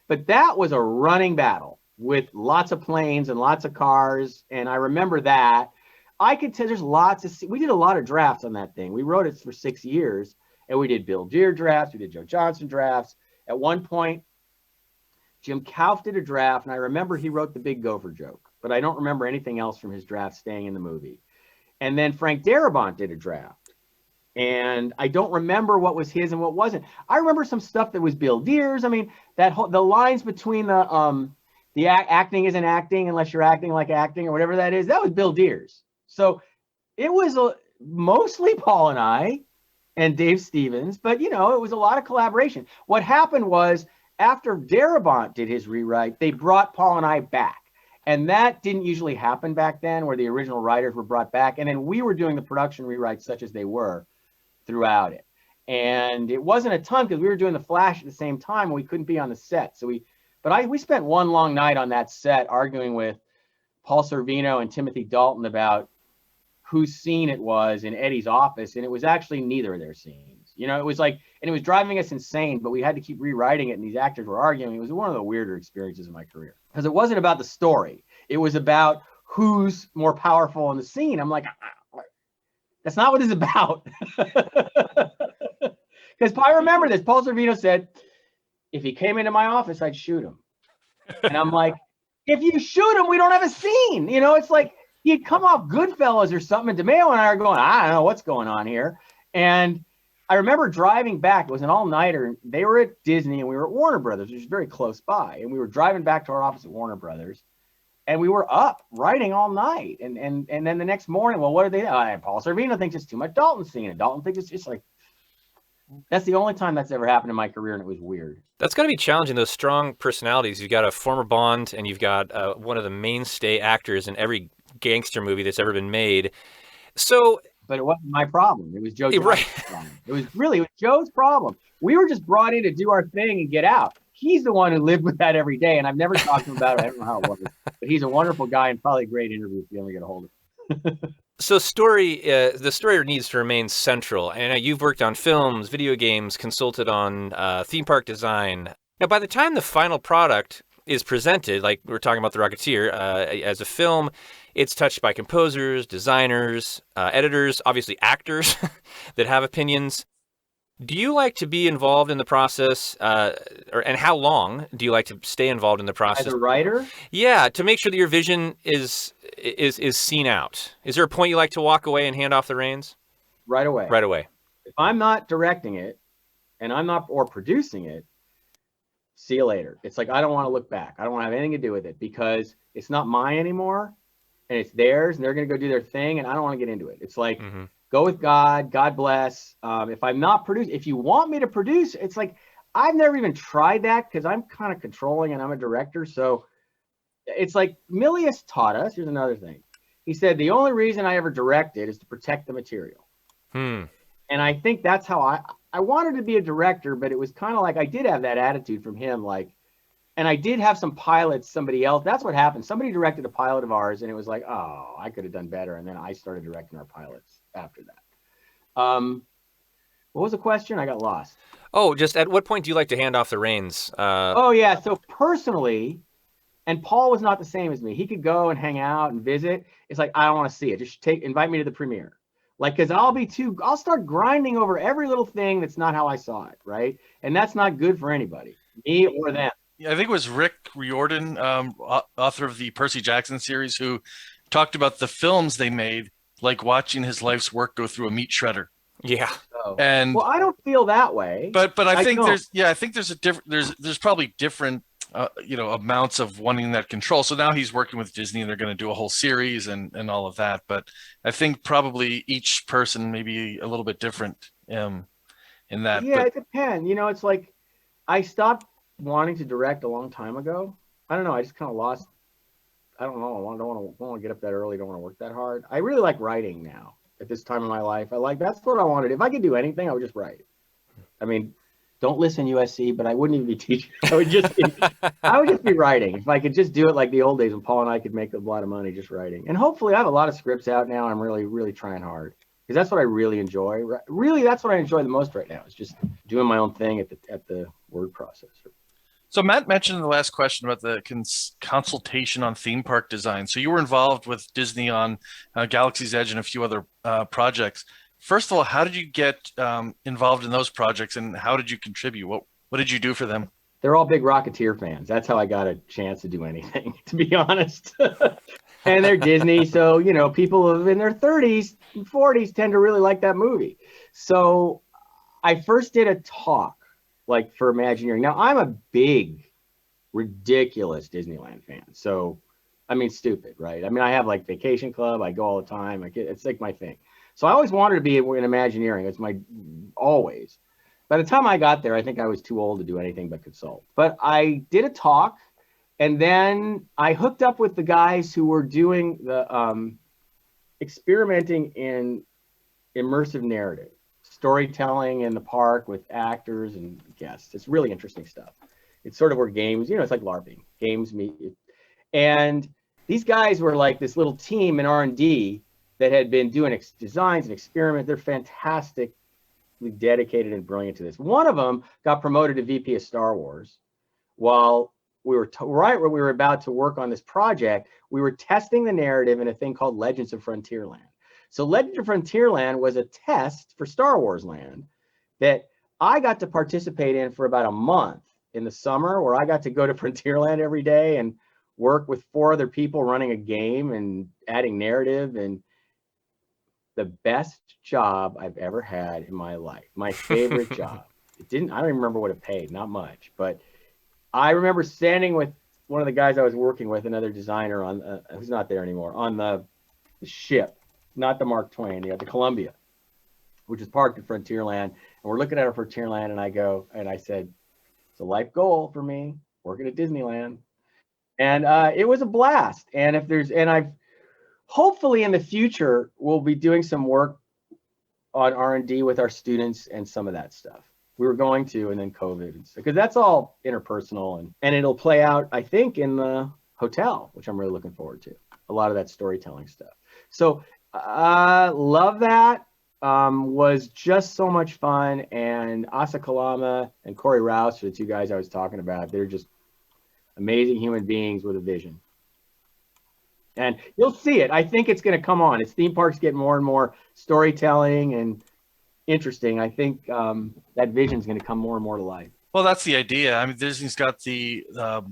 But that was a running battle with lots of planes and lots of cars. And I remember that. I could tell there's lots of, we did a lot of drafts on that thing. We wrote it for 6 years. And we did Bill Deere drafts. We did Joe Johnson drafts. At one point, Jim Kauf did a draft. And I remember he wrote the big gopher joke. But I don't remember anything else from his draft staying in the movie. And then Frank Darabont did a draft. And I don't remember what was his and what wasn't. I remember some stuff that was Bill Deere's. I mean, the lines between the acting isn't acting unless you're acting like acting or whatever that is, that was Bill Deere's. So it was mostly Paul and I and Dave Stevens, but it was a lot of collaboration. What happened was after Darabont did his rewrite, they brought Paul and I back. And that didn't usually happen back then, where the original writers were brought back. And then we were doing the production rewrites such as they were throughout it. And it wasn't a ton because we were doing the Flash at the same time and we couldn't be on the set. So we spent one long night on that set arguing with Paul Sorvino and Timothy Dalton about whose scene it was in Eddie's office. And it was actually neither of their scenes. It was like, and it was driving us insane, but we had to keep rewriting it. And these actors were arguing. It was one of the weirder experiences of my career because it wasn't about the story. It was about who's more powerful in the scene. I'm like, that's not what it's about. Because I remember this. Paul Sorvino said, if he came into my office, I'd shoot him. And I'm like, if you shoot him, we don't have a scene. It's like he'd come off Goodfellas or something. And DeMeo and I are going, I don't know what's going on here. And I remember driving back. It was an all-nighter. They were at Disney and we were at Warner Brothers, which is very close by. And we were driving back to our office at Warner Brothers. And we were up writing all night. And then the next morning, well, what did they do? Paul Sorvino thinks it's too much Dalton scene. And Dalton thinks it's just like, that's the only time that's ever happened in my career. And it was weird. That's got to be challenging, those strong personalities. You've got a former Bond and you've got one of the mainstay actors in every gangster movie that's ever been made. But it wasn't my problem. It was Joe Johnson's right. problem. It was Joe's problem. We were just brought in to do our thing and get out. He's the one who lived with that every day, and I've never talked to him about it. I don't know how it was. But he's a wonderful guy and probably a great interview if you ever get a hold of him. So the story needs to remain central. And you've worked on films, video games, consulted on theme park design. Now, by the time the final product is presented, like we were talking about The Rocketeer, as a film, it's touched by composers, designers, editors, obviously actors that have opinions. Do you like to be involved in the process, and how long do you like to stay involved in the process? As a writer? Yeah, to make sure that your vision is seen out. Is there a point you like to walk away and hand off the reins? Right away. Right away. If I'm not directing it, and I'm not or producing it, see you later. It's like I don't want to look back. I don't want to have anything to do with it because it's not mine anymore, and it's theirs, and they're going to go do their thing, and I don't want to get into it. It's like. Mm-hmm. Go with God. God bless. If I'm not producing, if you want me to produce, it's like I've never even tried that because I'm kind of controlling and I'm a director. So it's like Milius taught us. Here's another thing. He said the only reason I ever directed is to protect the material. And I think that's how I wanted to be a director, but it was kind of like I did have that attitude from him. Like And I did have some pilots, somebody else. That's what happened. Somebody directed a pilot of ours, and it was like, oh, I could have done better. And then I started directing our pilots after that. What was the question? I got lost. Oh, just at what point do you like to hand off the reins? Oh, yeah. So personally, and Paul was not the same as me. He could go and hang out and visit. It's like, I don't want to see it. Just invite me to the premiere. Like, because I'll start grinding over every little thing that's not how I saw it, right? And that's not good for anybody, me or them. Yeah, I think it was Rick Riordan, author of the Percy Jackson series, who talked about the films they made, like watching his life's work go through a meat shredder. Yeah. So, And well, I don't feel that way. but I think don't. there's a different there's probably different amounts of wanting that control. So now he's working with Disney and they're going to do a whole series and all of that. But I think probably each person may be a little bit different in that. Yeah, but, it depends. You know, it's like I stopped wanting to direct a long time ago. I don't know. I just kind of lost. I don't know. I don't want to get up that early. Don't want to work that hard. I really like writing now at this time of my life. That's what I wanted. If I could do anything, I would just write. I mean, don't listen USC, but I wouldn't even be teaching. I would just be writing. If I could just do it like the old days when Paul and I could make a lot of money just writing. And hopefully I have a lot of scripts out now. I'm really, really trying hard because that's what I really enjoy. Really, that's what I enjoy the most right now is just doing my own thing at the word processor. So Matt mentioned in the last question about the consultation on theme park design. So you were involved with Disney on Galaxy's Edge and a few other projects. First of all, how did you get involved in those projects and how did you contribute? What did you do for them? They're all big Rocketeer fans. That's how I got a chance to do anything, to be honest. And they're Disney. So, you know, people in their 30s and 40s tend to really like that movie. So I first did a talk like for Imagineering. Now I'm a big, ridiculous Disneyland fan. So, I mean, stupid, right? I mean, I have like Vacation Club. I go all the time. It's like my thing. So I always wanted to be in Imagineering. It's my always. By the time I got there, I think I was too old to do anything but consult. But I did a talk, and then I hooked up with the guys who were doing the experimenting in immersive narrative, storytelling in the park with actors and guests. It's really interesting stuff. It's sort of where games, you know, it's like LARPing. Games meet. And these guys were like this little team in R&D that had been doing designs and experiments. They're fantastically dedicated and brilliant to this. One of them got promoted to VP of Star Wars while we were right where we were about to work on this project. We were testing the narrative in a thing called Legends of Frontierland. So Legends of Frontierland was a test for Star Wars Land that I got to participate in for about a month in the summer, where I got to go to Frontierland every day and work with 4 other people running a game and adding narrative. And the best job I've ever had in my life. My favorite job. I don't even remember what it paid, not much, but I remember standing with one of the guys I was working with, another designer on, who's not there anymore, on the ship, not the Mark Twain, the Columbia, which is parked at Frontierland. And we're looking at our Frontierland, and I said, it's a life goal for me, working at Disneyland. And it was a blast. And I've hopefully in the future, we'll be doing some work on R&D with our students and some of that stuff. We were going to, and then COVID, because that's all interpersonal, and it'll play out, I think, in the hotel, which I'm really looking forward to. A lot of that storytelling stuff. So love that. Was just so much fun. And Asa Kalama and Corey Rouse are the 2 guys I was talking about. They're just amazing human beings with a vision. And you'll see it. I think it's going to come on. As theme parks get more and more storytelling and interesting, I think that vision is going to come more and more to life. Well, that's the idea. I mean, Disney's got the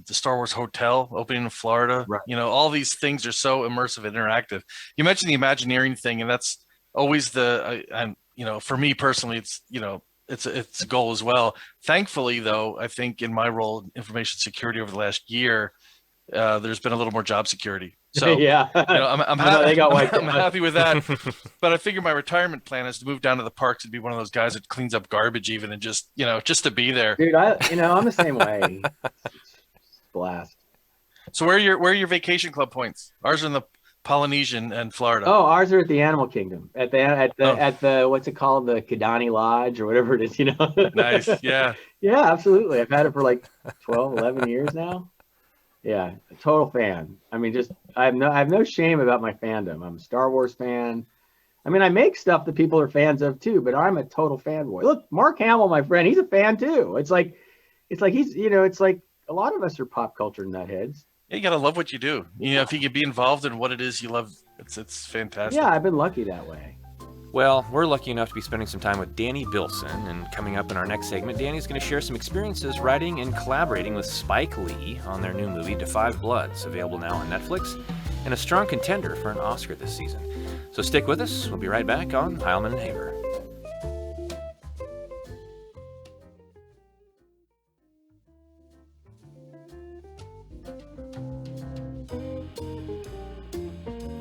Star Wars Hotel opening in Florida. Right. You know, all these things are so immersive and interactive. You mentioned the Imagineering thing, and that's always you know, for me personally, it's, you know, it's a goal as well. Thankfully, though, I think in my role in information security over the last year, there's been a little more job security. So yeah, you know, I'm happy with that. But I figure my retirement plan is to move down to the parks and be one of those guys that cleans up garbage even, and just, you know, just to be there. Dude, I'm the same way. It's blast. So where are your vacation club points? Ours are in the Polynesian and Florida. Oh, ours are at the Animal Kingdom, at Oh. the what's it called, the Kidani Lodge or whatever it is, you know. Nice. Yeah. Yeah, absolutely. I've had it for like 12, 11 years now. Yeah, a total fan. I mean, just I have no shame about my fandom. I'm a Star Wars fan. I mean, I make stuff that people are fans of too, but I'm a total fanboy. Look, Mark Hamill, my friend, he's a fan too. It's like he's, you know, it's like a lot of us are pop culture nutheads. Yeah, you gotta love what you do. You know, if you could be involved in what it is you love, it's fantastic. Yeah, I've been lucky that way. Well, we're lucky enough to be spending some time with Danny Bilson, and coming up in our next segment, Danny's going to share some experiences writing and collaborating with Spike Lee on their new movie, Da 5 Bloods, available now on Netflix, and a strong contender for an Oscar this season. So stick with us. We'll be right back on Heilman and Haver.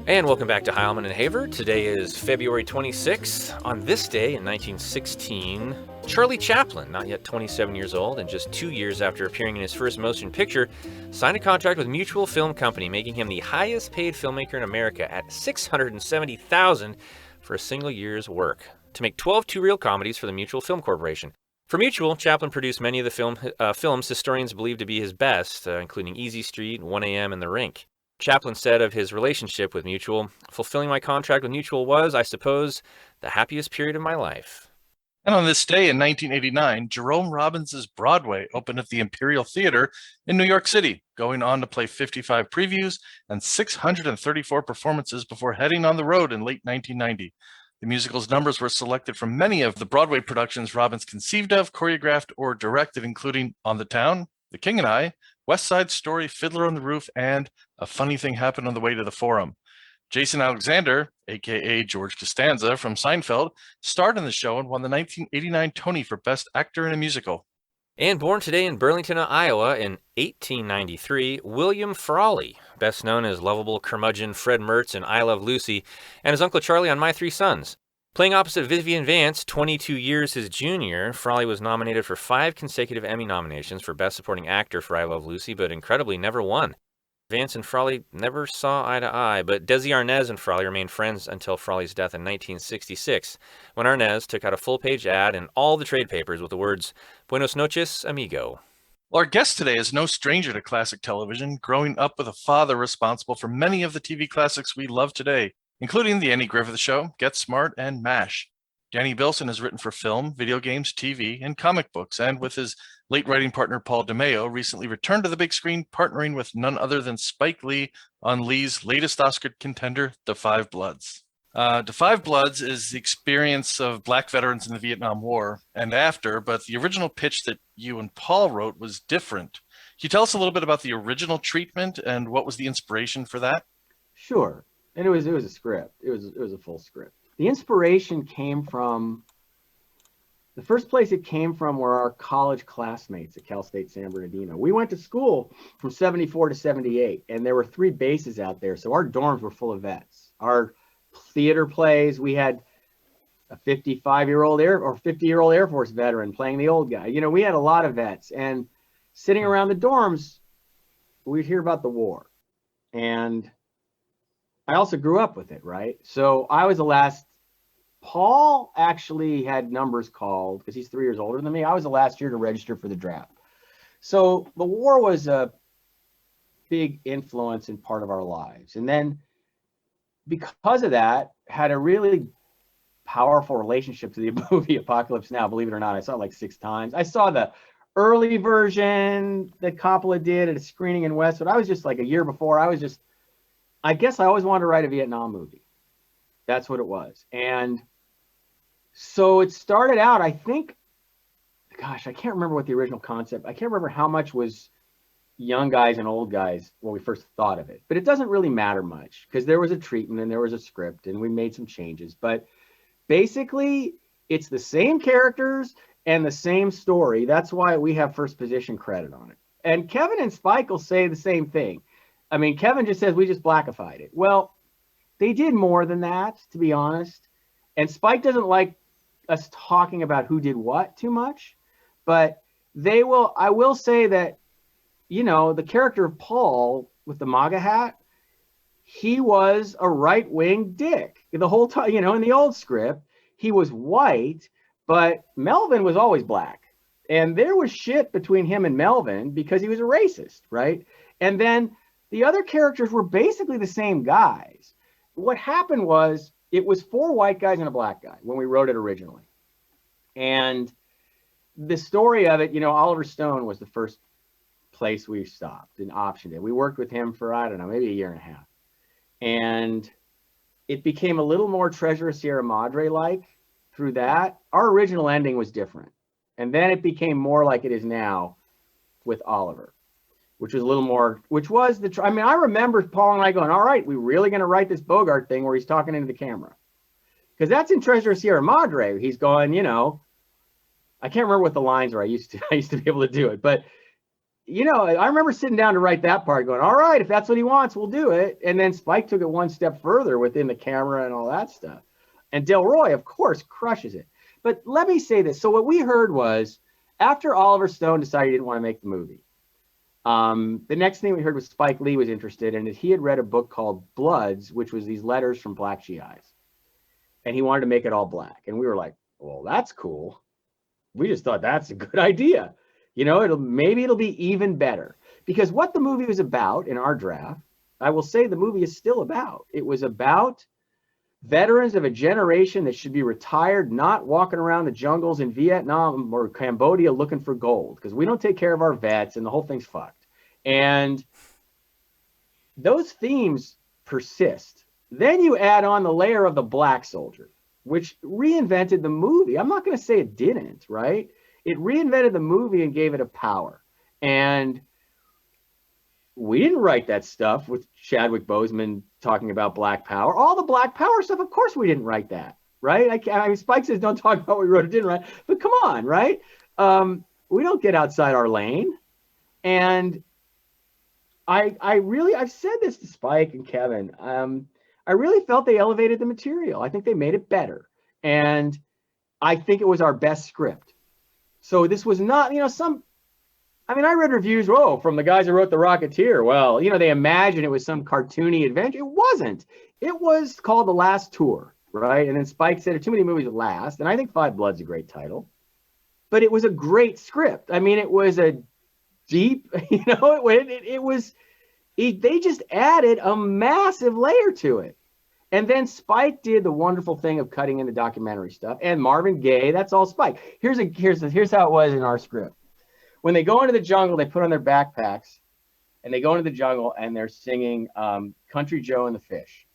And welcome back to Heilman and Haver. Today is February 26th. On this day in 1916, Charlie Chaplin, not yet 27 years old and just 2 years after appearing in his first motion picture, signed a contract with Mutual Film Company, making him the highest paid filmmaker in America at $670,000 for a single year's work, to make 12 two-reel comedies for the Mutual Film Corporation. For Mutual, Chaplin produced many of the films historians believe to be his best, including Easy Street, 1 A.M., and The Rink. Chaplin said of his relationship with Mutual, "Fulfilling my contract with Mutual was, I suppose, the happiest period of my life." And on this day in 1989, Jerome Robbins' Broadway opened at the Imperial Theater in New York City, going on to play 55 previews and 634 performances before heading on the road in late 1990. The musical's numbers were selected from many of the Broadway productions Robbins conceived of, choreographed, or directed, including On the Town, The King and I, West Side Story, Fiddler on the Roof, and A Funny Thing Happened on the Way to the Forum. Jason Alexander, aka George Costanza from Seinfeld, starred in the show and won the 1989 Tony for Best Actor in a Musical. And born today in Burlington, Iowa in 1893, William Frawley, best known as lovable curmudgeon Fred Mertz in I Love Lucy, and his Uncle Charlie on My Three Sons. Playing opposite Vivian Vance, 22 years his junior, Frawley was nominated for 5 consecutive Emmy nominations for Best Supporting Actor for I Love Lucy, but incredibly never won. Vance and Frawley never saw eye to eye, but Desi Arnaz and Frawley remained friends until Frawley's death in 1966, when Arnaz took out a full-page ad in all the trade papers with the words, "Buenos noches, amigo." Well, our guest today is no stranger to classic television, growing up with a father responsible for many of the TV classics we love today, including The Andy Griffith Show, Get Smart, and MASH. Danny Bilson has written for film, video games, TV, and comic books, and with his late writing partner Paul DeMeo, recently returned to the big screen, partnering with none other than Spike Lee on Lee's latest Oscar contender, Da 5 Bloods. Da 5 Bloods is the experience of Black veterans in the Vietnam War and after, but the original pitch that you and Paul wrote was different. Can you tell us a little bit about the original treatment and what was the inspiration for that? Sure. And it was a script. It was a full script. The inspiration came from, the first place it came from were our college classmates at Cal State San Bernardino. We went to school from 74 to 78, and there were 3 bases out there. So our dorms were full of vets. Our theater plays, we had a 55-year-old or 50-year-old Air Force veteran playing the old guy. You know, we had a lot of vets, and sitting around the dorms, we'd hear about the war. And I also grew up with it, right? So I was the last. Paul actually had numbers called because he's 3 years older than me. I was the last year to register for the draft. So the war was a big influence in part of our lives. And then because of that, had a really powerful relationship to the movie Apocalypse Now, believe it or not. I saw it like 6 times. I saw the early version that Coppola did at a screening in Westwood. I was just like a year before. I guess I always wanted to write a Vietnam movie. That's what it was. And so it started out, I think, gosh, I can't remember what the original concept, I can't remember how much was young guys and old guys when we first thought of it, but it doesn't really matter much because there was a treatment and there was a script and we made some changes. But basically, it's the same characters and the same story. That's why we have first position credit on it. And Kevin and Spike will say the same thing. I mean, Kevin just says we just blackified it. Well, they did more than that, to be honest. And Spike doesn't like us talking about who did what too much, but I will say that, you know, the character of Paul with the MAGA hat, he was a right-wing dick the whole time. You know, in the old script, he was white, but Melvin was always black. And there was shit between him and Melvin because he was a racist, right? And then the other characters were basically the same guys. What happened was it was 4 white guys and a black guy when we wrote it originally. And the story of it, you know, Oliver Stone was the first place we stopped and optioned it. We worked with him for, I don't know, maybe a year and a half. And it became a little more Treasure of Sierra Madre-like through that. Our original ending was different. And then it became more like it is now with Oliver, which was a little more, which was the, I mean, I remember Paul and I going, all right, we really going to write this Bogart thing where he's talking into the camera. Because that's in Treasure of Sierra Madre. He's going, you know, I can't remember what the lines were. I used to be able to do it. But, you know, I remember sitting down to write that part going, all right, if that's what he wants, we'll do it. And then Spike took it one step further within the camera and all that stuff. And Delroy, of course, crushes it. But let me say this. So what we heard was after Oliver Stone decided he didn't want to make the movie, the next thing we heard was Spike Lee was interested in it. He had read a book called Bloods, which was these letters from black GIs. And he wanted to make it all black. And we were like, well, that's cool. We just thought that's a good idea. You know, maybe it'll be even better. Because what the movie was about in our draft, I will say the movie is still about. It was about veterans of a generation that should be retired, not walking around the jungles in Vietnam or Cambodia looking for gold, because we don't take care of our vets and the whole thing's fucked. And those themes persist. Then you add on the layer of the black soldier, which reinvented the movie. I'm not going to say it didn't, right? It reinvented the movie and gave it a power. And we didn't write that stuff with Chadwick Boseman talking about Black Power. All the Black Power stuff, of course we didn't write that, right? I mean, Spike says don't talk about what we wrote or didn't write, but come on, right? We don't get outside our lane. And I've said this to Spike and Kevin. I really felt they elevated the material. I think they made it better. And I think it was our best script. So this was not, you know, I read reviews, from the guys who wrote The Rocketeer. Well, you know, they imagined it was some cartoony adventure. It wasn't. It was called The Last Tour, right? And then Spike said there are too many movies that last. And I think Five Blood's a great title. But it was a great script. I mean, it was a deep, you know, they just added a massive layer to it. And then Spike did the wonderful thing of cutting into documentary stuff. And Marvin Gaye, that's all Spike. Here's how it was in our script. When they go into the jungle, they put on their backpacks and they go into the jungle and they're singing Country Joe and the Fish.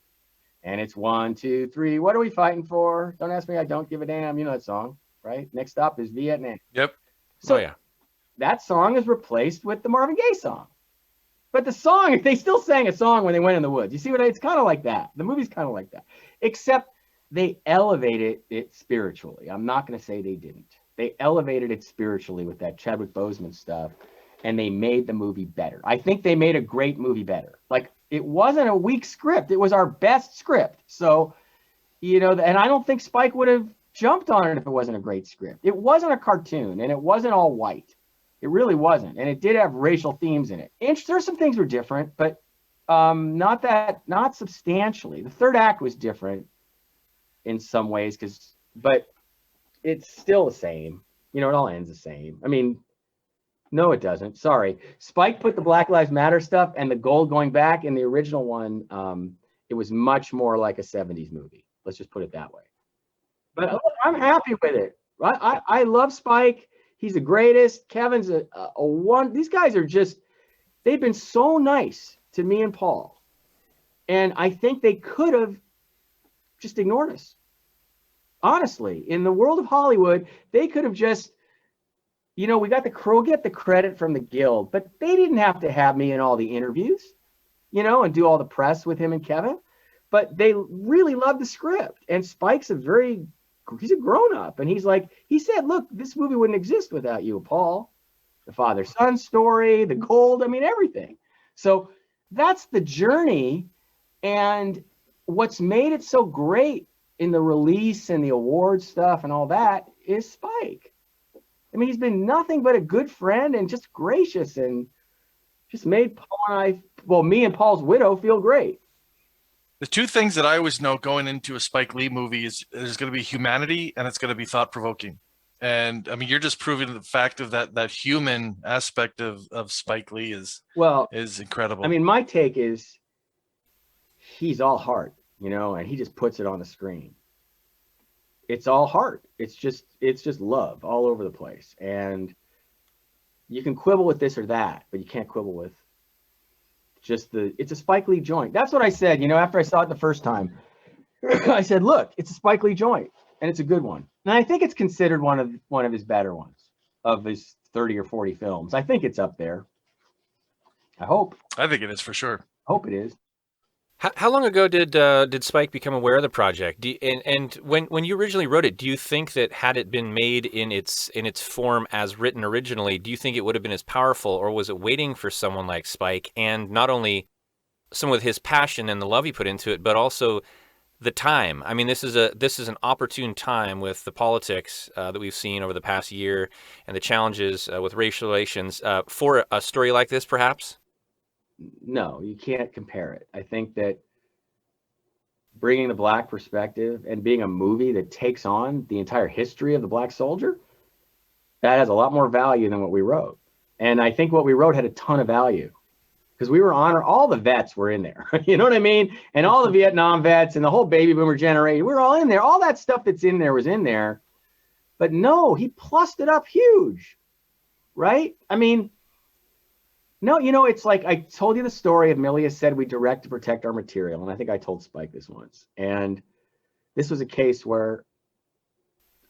And it's 1, 2, 3. What are we fighting for? Don't ask me. I don't give a damn. You know that song, right? Next up is Vietnam. Yep. So that song is replaced with the Marvin Gaye song. But the song, they still sang a song when they went in the woods. You see what it's kind of like that. The movie's kind of like that. Except they elevated it spiritually. I'm not going to say they didn't. They elevated it spiritually with that Chadwick Boseman stuff, and they made the movie better. I think they made a great movie better. Like, it wasn't a weak script. It was our best script. So, you know, and I don't think Spike would have jumped on it if it wasn't a great script. It wasn't a cartoon, and it wasn't all white. It really wasn't. And it did have racial themes in it. There's some things were different, but not substantially. The third act was different in some ways, but it's still the same. You know, it all ends the same. I mean, no, it doesn't. Sorry. Spike put the Black Lives Matter stuff and the gold going back in the original one. It was much more like a 70s movie. Let's just put it that way. But I'm happy with it. I love Spike. He's the greatest. Kevin's a one. These guys are they've been so nice to me and Paul. And I think they could have just ignored us. Honestly, in the world of Hollywood, they could have just, you know, we get the credit from the Guild, but they didn't have to have me in all the interviews, you know, and do all the press with him and Kevin. But they really love the script. And Spike's he's a grown-up, and he said, look, this movie wouldn't exist without you, Paul. The father-son story, the gold, I mean, everything. So that's the journey, and what's made it so great in the release and the award stuff and all that is Spike. I mean, he's been nothing but a good friend and just gracious, and just made Paul and me and Paul's widow feel great. The two things that I always know going into a Spike Lee movie is there's going to be humanity and it's going to be thought provoking. And I mean, you're just proving the fact of that human aspect of Spike Lee is incredible. I mean, my take is he's all heart, and he just puts it on the screen. It's all heart. It's just love all over the place. And you can quibble with this or that, but you can't quibble with it's a Spike Lee joint. That's what I said, after I saw it the first time. I said, look, it's a Spike Lee joint and it's a good one. And I think it's considered one of his better ones of his 30 or 40 films. I think it's up there. I hope. I think it is for sure. Hope it is. How long ago did Spike become aware of the project? And when you originally wrote it, do you think that had it been made in its form as written originally, do you think it would have been as powerful, or was it waiting for someone like Spike, and not only someone with his passion and the love he put into it, but also the time? I mean, this is an opportune time with the politics that we've seen over the past year and the challenges with racial relations for a story like this, perhaps? No, you can't compare it. I think that bringing the Black perspective and being a movie that takes on the entire history of the Black soldier, that has a lot more value than what we wrote. And I think what we wrote had a ton of value because we were all the vets were in there. You know what I mean? And all the Vietnam vets and the whole baby boomer generation, we were all in there. All that stuff that's in there was in there. But no, he plussed it up huge, right? I mean, no, it's like I told you the story of Milius said we direct to protect our material. And I think I told Spike this once. And this was a case where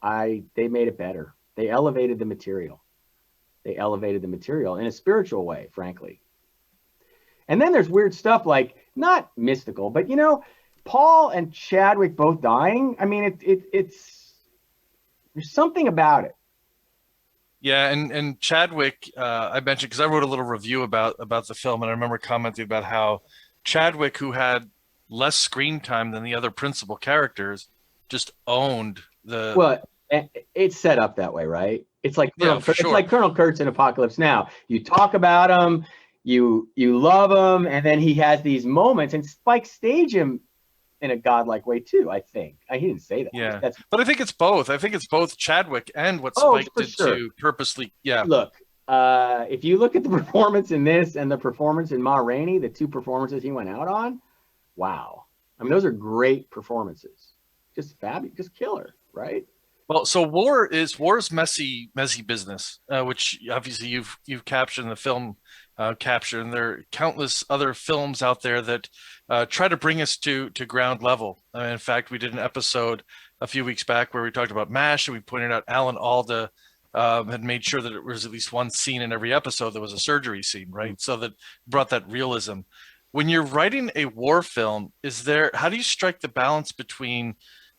they made it better. They elevated the material. They elevated the material in a spiritual way, frankly. And then there's weird stuff like, not mystical, but Paul and Chadwick both dying. I mean, it's there's something about it. Yeah, and Chadwick, I mentioned because I wrote a little review about the film, and I remember commenting about how Chadwick, who had less screen time than the other principal characters, just owned the. Well, it's set up that way, right? It's like it's like Colonel Kurtz in Apocalypse Now. You talk about him, you love him, and then he has these moments, and Spike stage him in a godlike way too, I think. He didn't say that. Yeah, but I think it's both. I think it's both Chadwick and what Spike did too, purposely. Yeah. Look, if you look at the performance in this and the performance in Ma Rainey, the two performances he went out on, wow. I mean, those are great performances. Just fabulous, just killer, right? Well, so war is messy business, which obviously you've captured in the film capture, and there are countless other films out there that try to bring us to ground level. In fact, we did an episode a few weeks back where we talked about MASH, and we pointed out Alan Alda had made sure that it was at least one scene in every episode that was a surgery scene, right? So that brought that realism. When you're writing a war film, how do you strike the balance between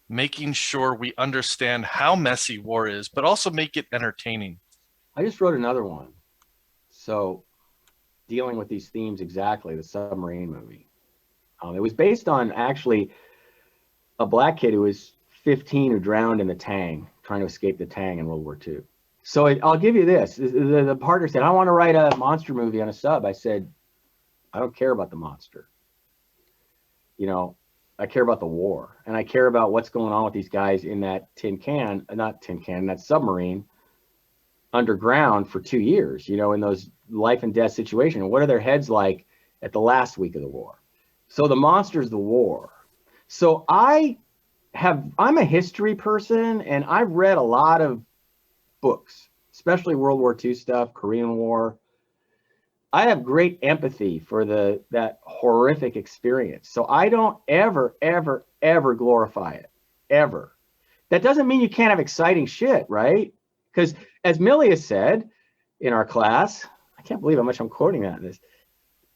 making sure we understand how messy war is, but also make it entertaining? I just wrote another one. So dealing with these themes exactly, the submarine movie. It was based on actually a Black kid who was 15 who drowned in the Tang, trying to escape the Tang in World War II. So I'll give you this. The partner said, I want to write a monster movie on a sub. I said, I don't care about the monster. I care about the war, and I care about what's going on with these guys in that that submarine underground for 2 years, in those life and death situations. What are their heads like at the last week of the war? So the monster's the war. So I'm a history person, and I've read a lot of books, especially World War II stuff, Korean War. I have great empathy for that horrific experience. So I don't ever, ever, ever glorify it, ever. That doesn't mean you can't have exciting shit, right? Because as Milius said in our class, I can't believe how much I'm quoting that in this,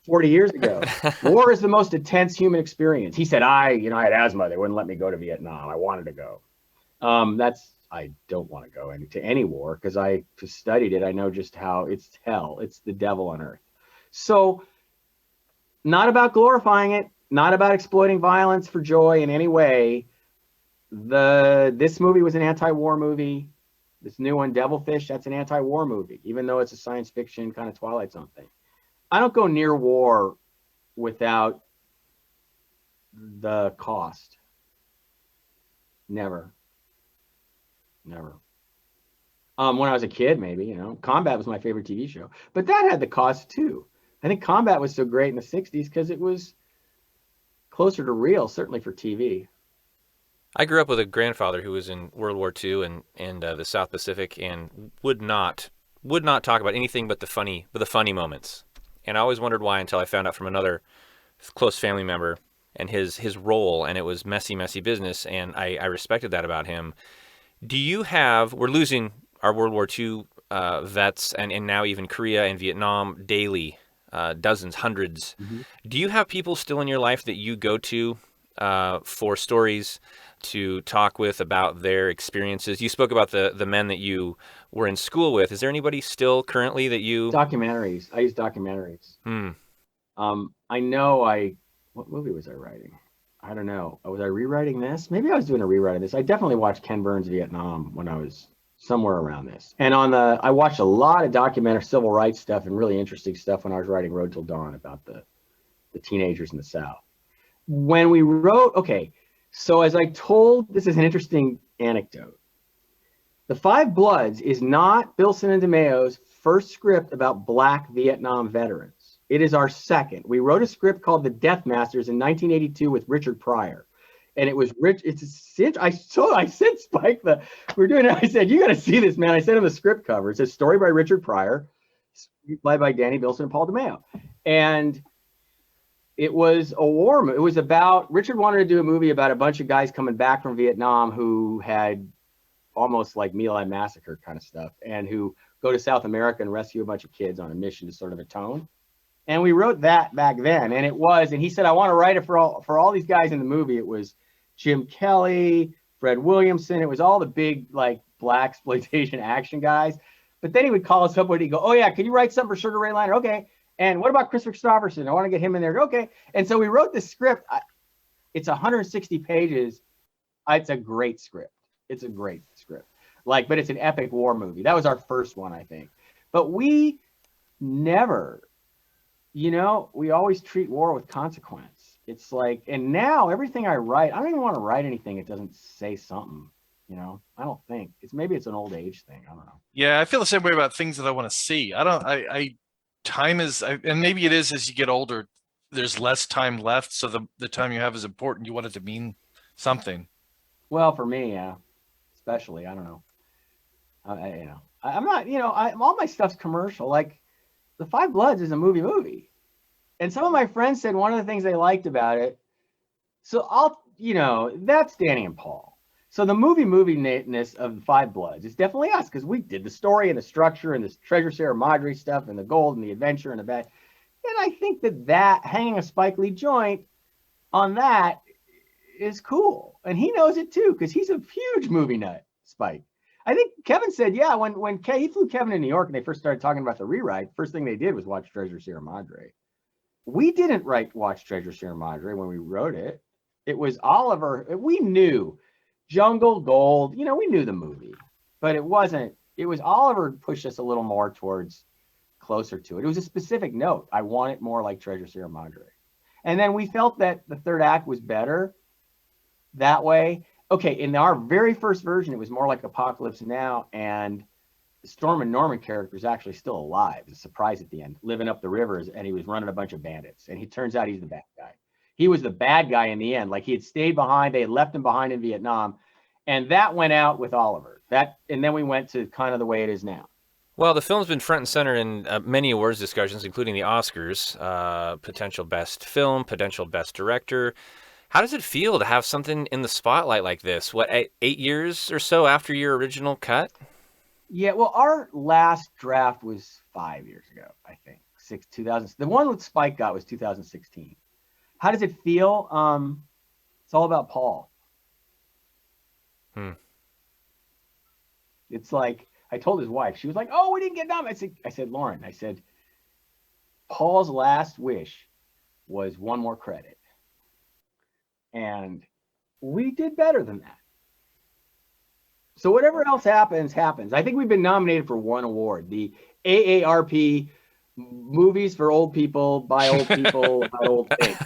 40 years ago, war is the most intense human experience. He said, I had asthma. They wouldn't let me go to Vietnam. I wanted to go. I don't want to go into any war because I just studied it. I know just how it's hell. It's the devil on earth. So not about glorifying it, not about exploiting violence for joy in any way. This movie was an anti-war movie. This new one, Devilfish, that's an anti-war movie, even though it's a science fiction kind of Twilight Zone thing. I don't go near war without the cost. Never. When I was a kid, maybe, you know, Combat was my favorite TV show, but that had the cost too. I think Combat was so great in the 60s because it was closer to real, certainly for TV. I grew up with a grandfather who was in World War II and the South Pacific, and would not talk about anything but the funny moments. And I always wondered why, until I found out from another close family member and his role, and it was messy business, and I respected that about him. Do you have? We're losing our World War II vets, and now even Korea and Vietnam daily, dozens, hundreds. Mm-hmm. Do you have people still in your life that you go to for stories, to talk with about their experiences? You spoke about the men that you were in school with. Is there anybody still currently that you... Documentaries. I use documentaries. What movie was I writing? I don't know. Was I rewriting this? Maybe I was doing a rewrite of this. I definitely watched Ken Burns' Vietnam when I was somewhere around this. And I watched a lot of documentary civil rights stuff and really interesting stuff when I was writing Road Till Dawn about the teenagers in the South. When we wrote, okay, so as I told, this is an interesting anecdote. The Five Bloods is not Bilson and DeMeo's first script about Black Vietnam veterans. It is our second. We wrote a script called The Death Masters in 1982 with Richard Pryor. And it was rich. I sent Spike we're doing it. I said, you got to see this, man. I sent him the script cover. It says story by Richard Pryor, played by Danny Bilson and Paul DeMeo. And it was a war movie. It was about, Richard wanted to do a movie about a bunch of guys coming back from Vietnam who had almost like My Lai Massacre kind of stuff, and who go to South America and rescue a bunch of kids on a mission to sort of atone. And we wrote that back then, and he said, I want to write it for all these guys in the movie. It was Jim Kelly, Fred Williamson. It was all the big, like, black exploitation action guys. But then he would call us up and he'd go, oh yeah, can you write something for Sugar Ray Leonard? Okay. And what about Christopher Christopherson? I want to get him in there. Okay. And so we wrote this script. It's 160 pages. It's a great script. It's a great script. But it's an epic war movie. That was our first one, I think. But we never, we always treat war with consequence. It's like, and now everything I write, I don't even want to write anything that doesn't say something, I don't think. Maybe it's an old age thing. I don't know. Yeah, I feel the same way about things that I want to see. Time is, and maybe it is as you get older, there's less time left. So the time you have is important. You want it to mean something. Well, for me, yeah, especially, I don't know. I'm not, all my stuff's commercial. Like The Five Bloods is a movie. And some of my friends said one of the things they liked about it. So that's Danny and Paul. So the movie-ness of The Five Bloods is definitely us, because we did the story and the structure and the Treasure Sarah Madre stuff and the gold and the adventure and the bad. And I think that hanging a Spike Lee joint on that is cool. And he knows it too, because he's a huge movie nut, Spike. I think Kevin said, yeah, when he flew Kevin to New York and they first started talking about the rewrite, first thing they did was watch Treasure Sierra Madre. We didn't watch Treasure Sierra Madre when we wrote it. It was Oliver. We knew Jungle Gold, we knew the movie, but it was Oliver pushed us a little more towards closer to it. It was a specific note. I want it more like Treasure Sierra Madre. And then we felt that the third act was better that way. Okay, in our very first version, it was more like Apocalypse Now, and the Storm and Norman character is actually still alive. It's a surprise at the end, living up the rivers, and he was running a bunch of bandits, and he turns out he's the bad guy. He was the bad guy in the end. Like, he had stayed behind, they had left him behind in Vietnam, and that went out with Oliver. And then we went to kind of the way it is now. Well, the film's been front and center in many awards discussions, including the Oscars, potential best film, potential best director. How does it feel to have something in the spotlight like this? What, 8 years or so after your original cut? Yeah, well, our last draft was 5 years ago, I think. 2000. The one with Spike got was 2016. How does it feel? It's all about Paul. It's like, I told his wife, she was like, oh, we didn't get nominated. I said, Lauren, Paul's last wish was one more credit. And we did better than that. So whatever else happens, happens. I think we've been nominated for one award, the AARP movies for old people by old people about old things.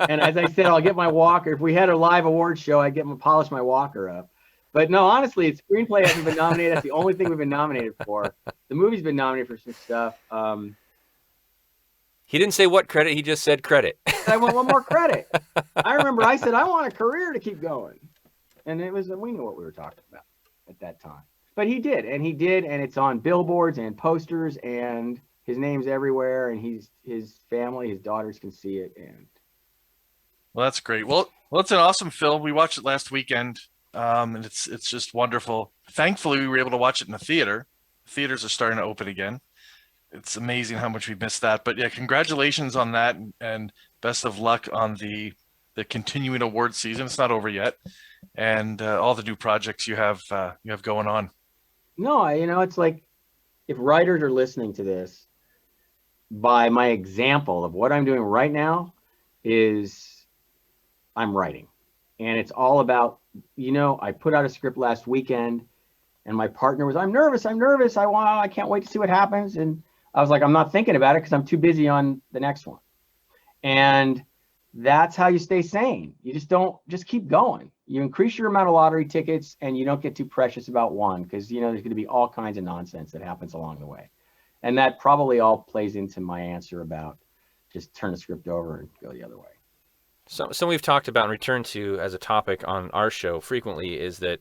And as I said, I'll get my walker. If we had a live award show, I'd polish my walker up. But no, honestly, screenplay hasn't been nominated. That's the only thing we've been nominated for. The movie's been nominated for some stuff. He didn't say what credit. He just said credit. I want one more credit. I remember I said, I want a career to keep going. And we knew what we were talking about at that time. But he did, and it's on billboards and posters, and his name's everywhere, and his family, his daughters can see it. And well, that's great. Well, it's an awesome film. We watched it last weekend, and it's just wonderful. Thankfully, we were able to watch it in the theater. Theaters are starting to open again. It's amazing how much we missed that. But yeah, congratulations on that, and best of luck on the continuing award season. It's not over yet, and all the new projects you have going on. No, it's like, if writers are listening to this, by my example of what I'm doing right now is I'm writing, and it's all about, I put out a script last weekend, and my partner was, I'm nervous. I can't wait to see what happens. And I was like, I'm not thinking about it because I'm too busy on the next one. And that's how you stay sane. You just keep going. You increase your amount of lottery tickets, and you don't get too precious about one, because there's going to be all kinds of nonsense that happens along the way. And that probably all plays into my answer about just turn the script over and go the other way. So we've talked about and returned to as a topic on our show frequently is that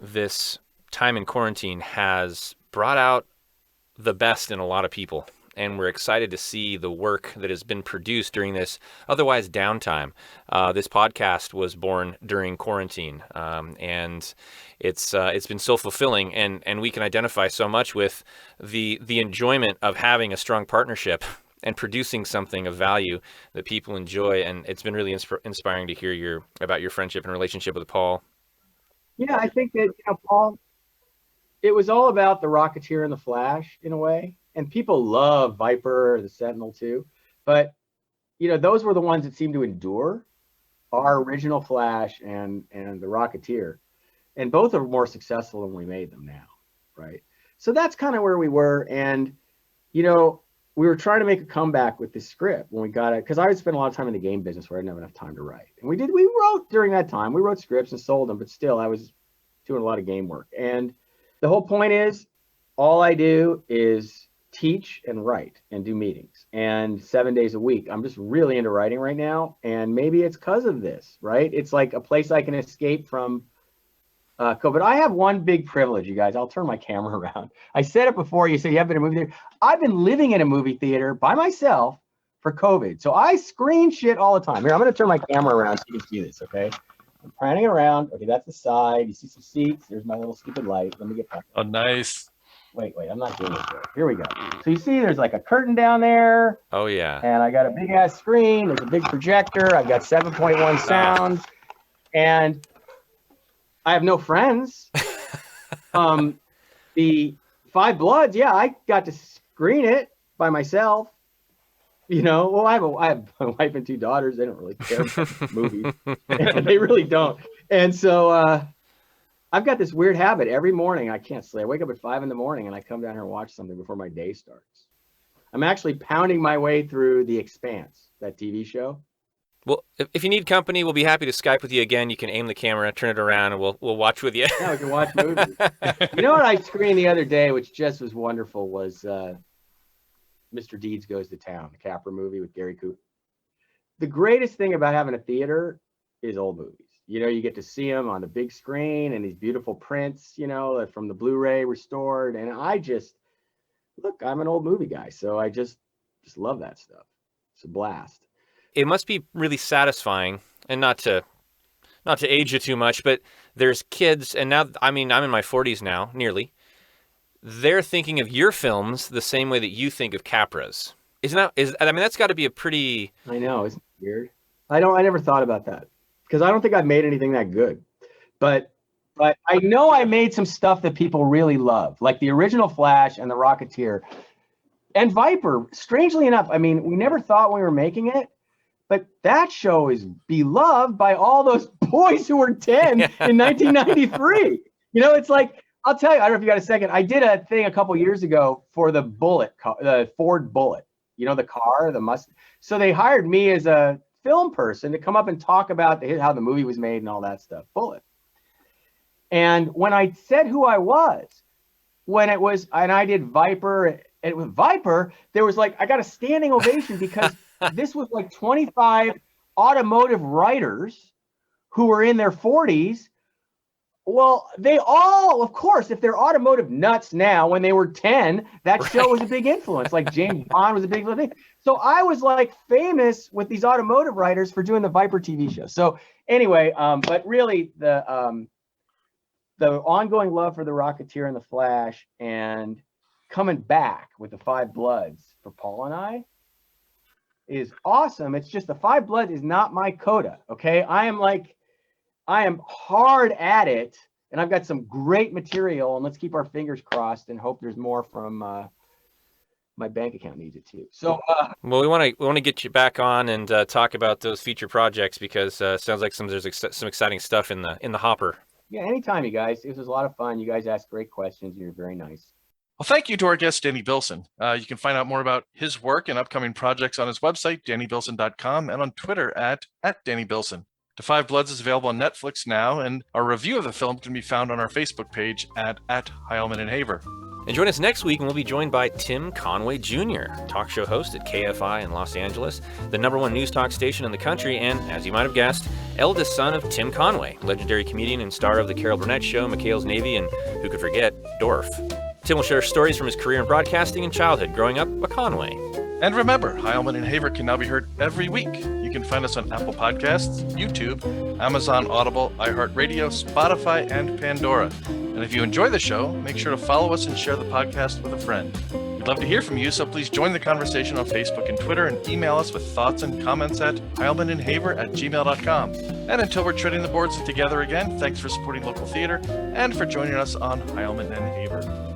this time in quarantine has brought out the best in a lot of people. And we're excited to see the work that has been produced during this otherwise downtime. This podcast was born during quarantine, and it's been so fulfilling. And we can identify so much with the enjoyment of having a strong partnership and producing something of value that people enjoy. And it's been really inspiring to hear about your friendship and relationship with Paul. Yeah, I think that Paul, it was all about the Rocketeer and the Flash in a way. And people love Viper, the Sentinel too. But, those were the ones that seemed to endure, our original Flash and the Rocketeer. And both are more successful than we made them now, right? So that's kind of where we were. And, we were trying to make a comeback with this script when we got it, because I would spend a lot of time in the game business where I didn't have enough time to write. And we wrote during that time. We wrote scripts and sold them, but still I was doing a lot of game work. And the whole point is, all I do is teach and write and do meetings, and 7 days a week. I'm just really into writing right now, and maybe it's because of this, right? It's like a place I can escape from COVID. I have one big privilege, you guys. I'll turn my camera around. I said it before. You said you have been in a movie theater. I've been living in a movie theater by myself for COVID, so I screen shit all the time. Here, I'm going to turn my camera around so you can see this, okay? I'm panning around. Okay, that's the side. You see some seats. There's my little stupid light. Let me get back. Oh, nice. Wait, I'm not doing it good. Here we go. So you see there's like a curtain down there. Oh, yeah. And I got a big ass screen. There's a big projector. I've got 7.1 sound. And I have no friends. The Five Bloods, yeah, I got to screen it by myself. Well, I have a wife and two daughters. They don't really care about movies. They really don't. And so I've got this weird habit. Every morning I can't sleep. I wake up at 5 a.m. and I come down here and watch something before my day starts. I'm actually pounding my way through The Expanse, that TV show. Well, if you need company, we'll be happy to Skype with you again. You can aim the camera, turn it around, and we'll watch with you. Yeah, we can watch movies. You know what I screened the other day, which just was wonderful, was Mr. Deeds Goes to Town, the Capra movie with Gary Cooper. The greatest thing about having a theater is old movies. You get to see them on the big screen and these beautiful prints, from the Blu-ray restored. And I'm an old movie guy, so I just love that stuff. It's a blast. It must be really satisfying, and not to age you too much, but there's kids, and now, I'm in my 40s now, nearly. They're thinking of your films the same way that you think of Capra's. That's got to be a pretty... I know, isn't it weird? I never thought about that, because I don't think I've made anything that good. But I know I made some stuff that people really love, like the original Flash and the Rocketeer. And Viper, strangely enough, we never thought when we were making it, but that show is beloved by all those boys who were 10 in 1993. It's like, I'll tell you, I don't know if you got a second. I did a thing a couple years ago for the the Ford Bullet, the car, the Mustang. So they hired me as a film person to come up and talk about how the movie was made and all that stuff. Bullet. And when I said who I was, and I did Viper, and with Viper, there was I got a standing ovation because this was 25 automotive writers who were in their 40s. Well, they all, of course, if they're automotive nuts now, when they were 10, that show was a big influence. James Bond was a big influence. So I was famous with these automotive writers for doing the Viper TV show. So anyway, but really the ongoing love for the Rocketeer and the Flash and coming back with the Five Bloods for Paul and I is awesome. It's just the Five Bloods is not my coda. Okay. I am hard at it, and I've got some great material, and let's keep our fingers crossed and hope there's more from my bank account needs it too. So, well, we want to get you back on and talk about those future projects because it sounds like there's some exciting stuff in the hopper. Yeah, anytime, you guys. This was a lot of fun. You guys asked great questions. You're very nice. Well, thank you to our guest, Danny Bilson. You can find out more about his work and upcoming projects on his website, DannyBilson.com, and on Twitter at DannyBilson. The Five Bloods is available on Netflix now, and our review of the film can be found on our Facebook page at Heilman and Haver. And join us next week, and we'll be joined by Tim Conway Jr., talk show host at KFI in Los Angeles, the #1 news talk station in the country, and, as you might have guessed, eldest son of Tim Conway, legendary comedian and star of The Carol Burnett Show, McHale's Navy, and who could forget, Dorf. Tim will share stories from his career in broadcasting and childhood growing up a Conway. And remember, Heilman and Haver can now be heard every week. You can find us on Apple Podcasts, YouTube, Amazon Audible, iHeartRadio, Spotify, and Pandora. And if you enjoy the show, make sure to follow us and share the podcast with a friend. We'd love to hear from you, so please join the conversation on Facebook and Twitter and email us with thoughts and comments at heilmanandhaver@gmail.com. And until we're treading the boards together again, thanks for supporting local theater and for joining us on Heilman and Haver.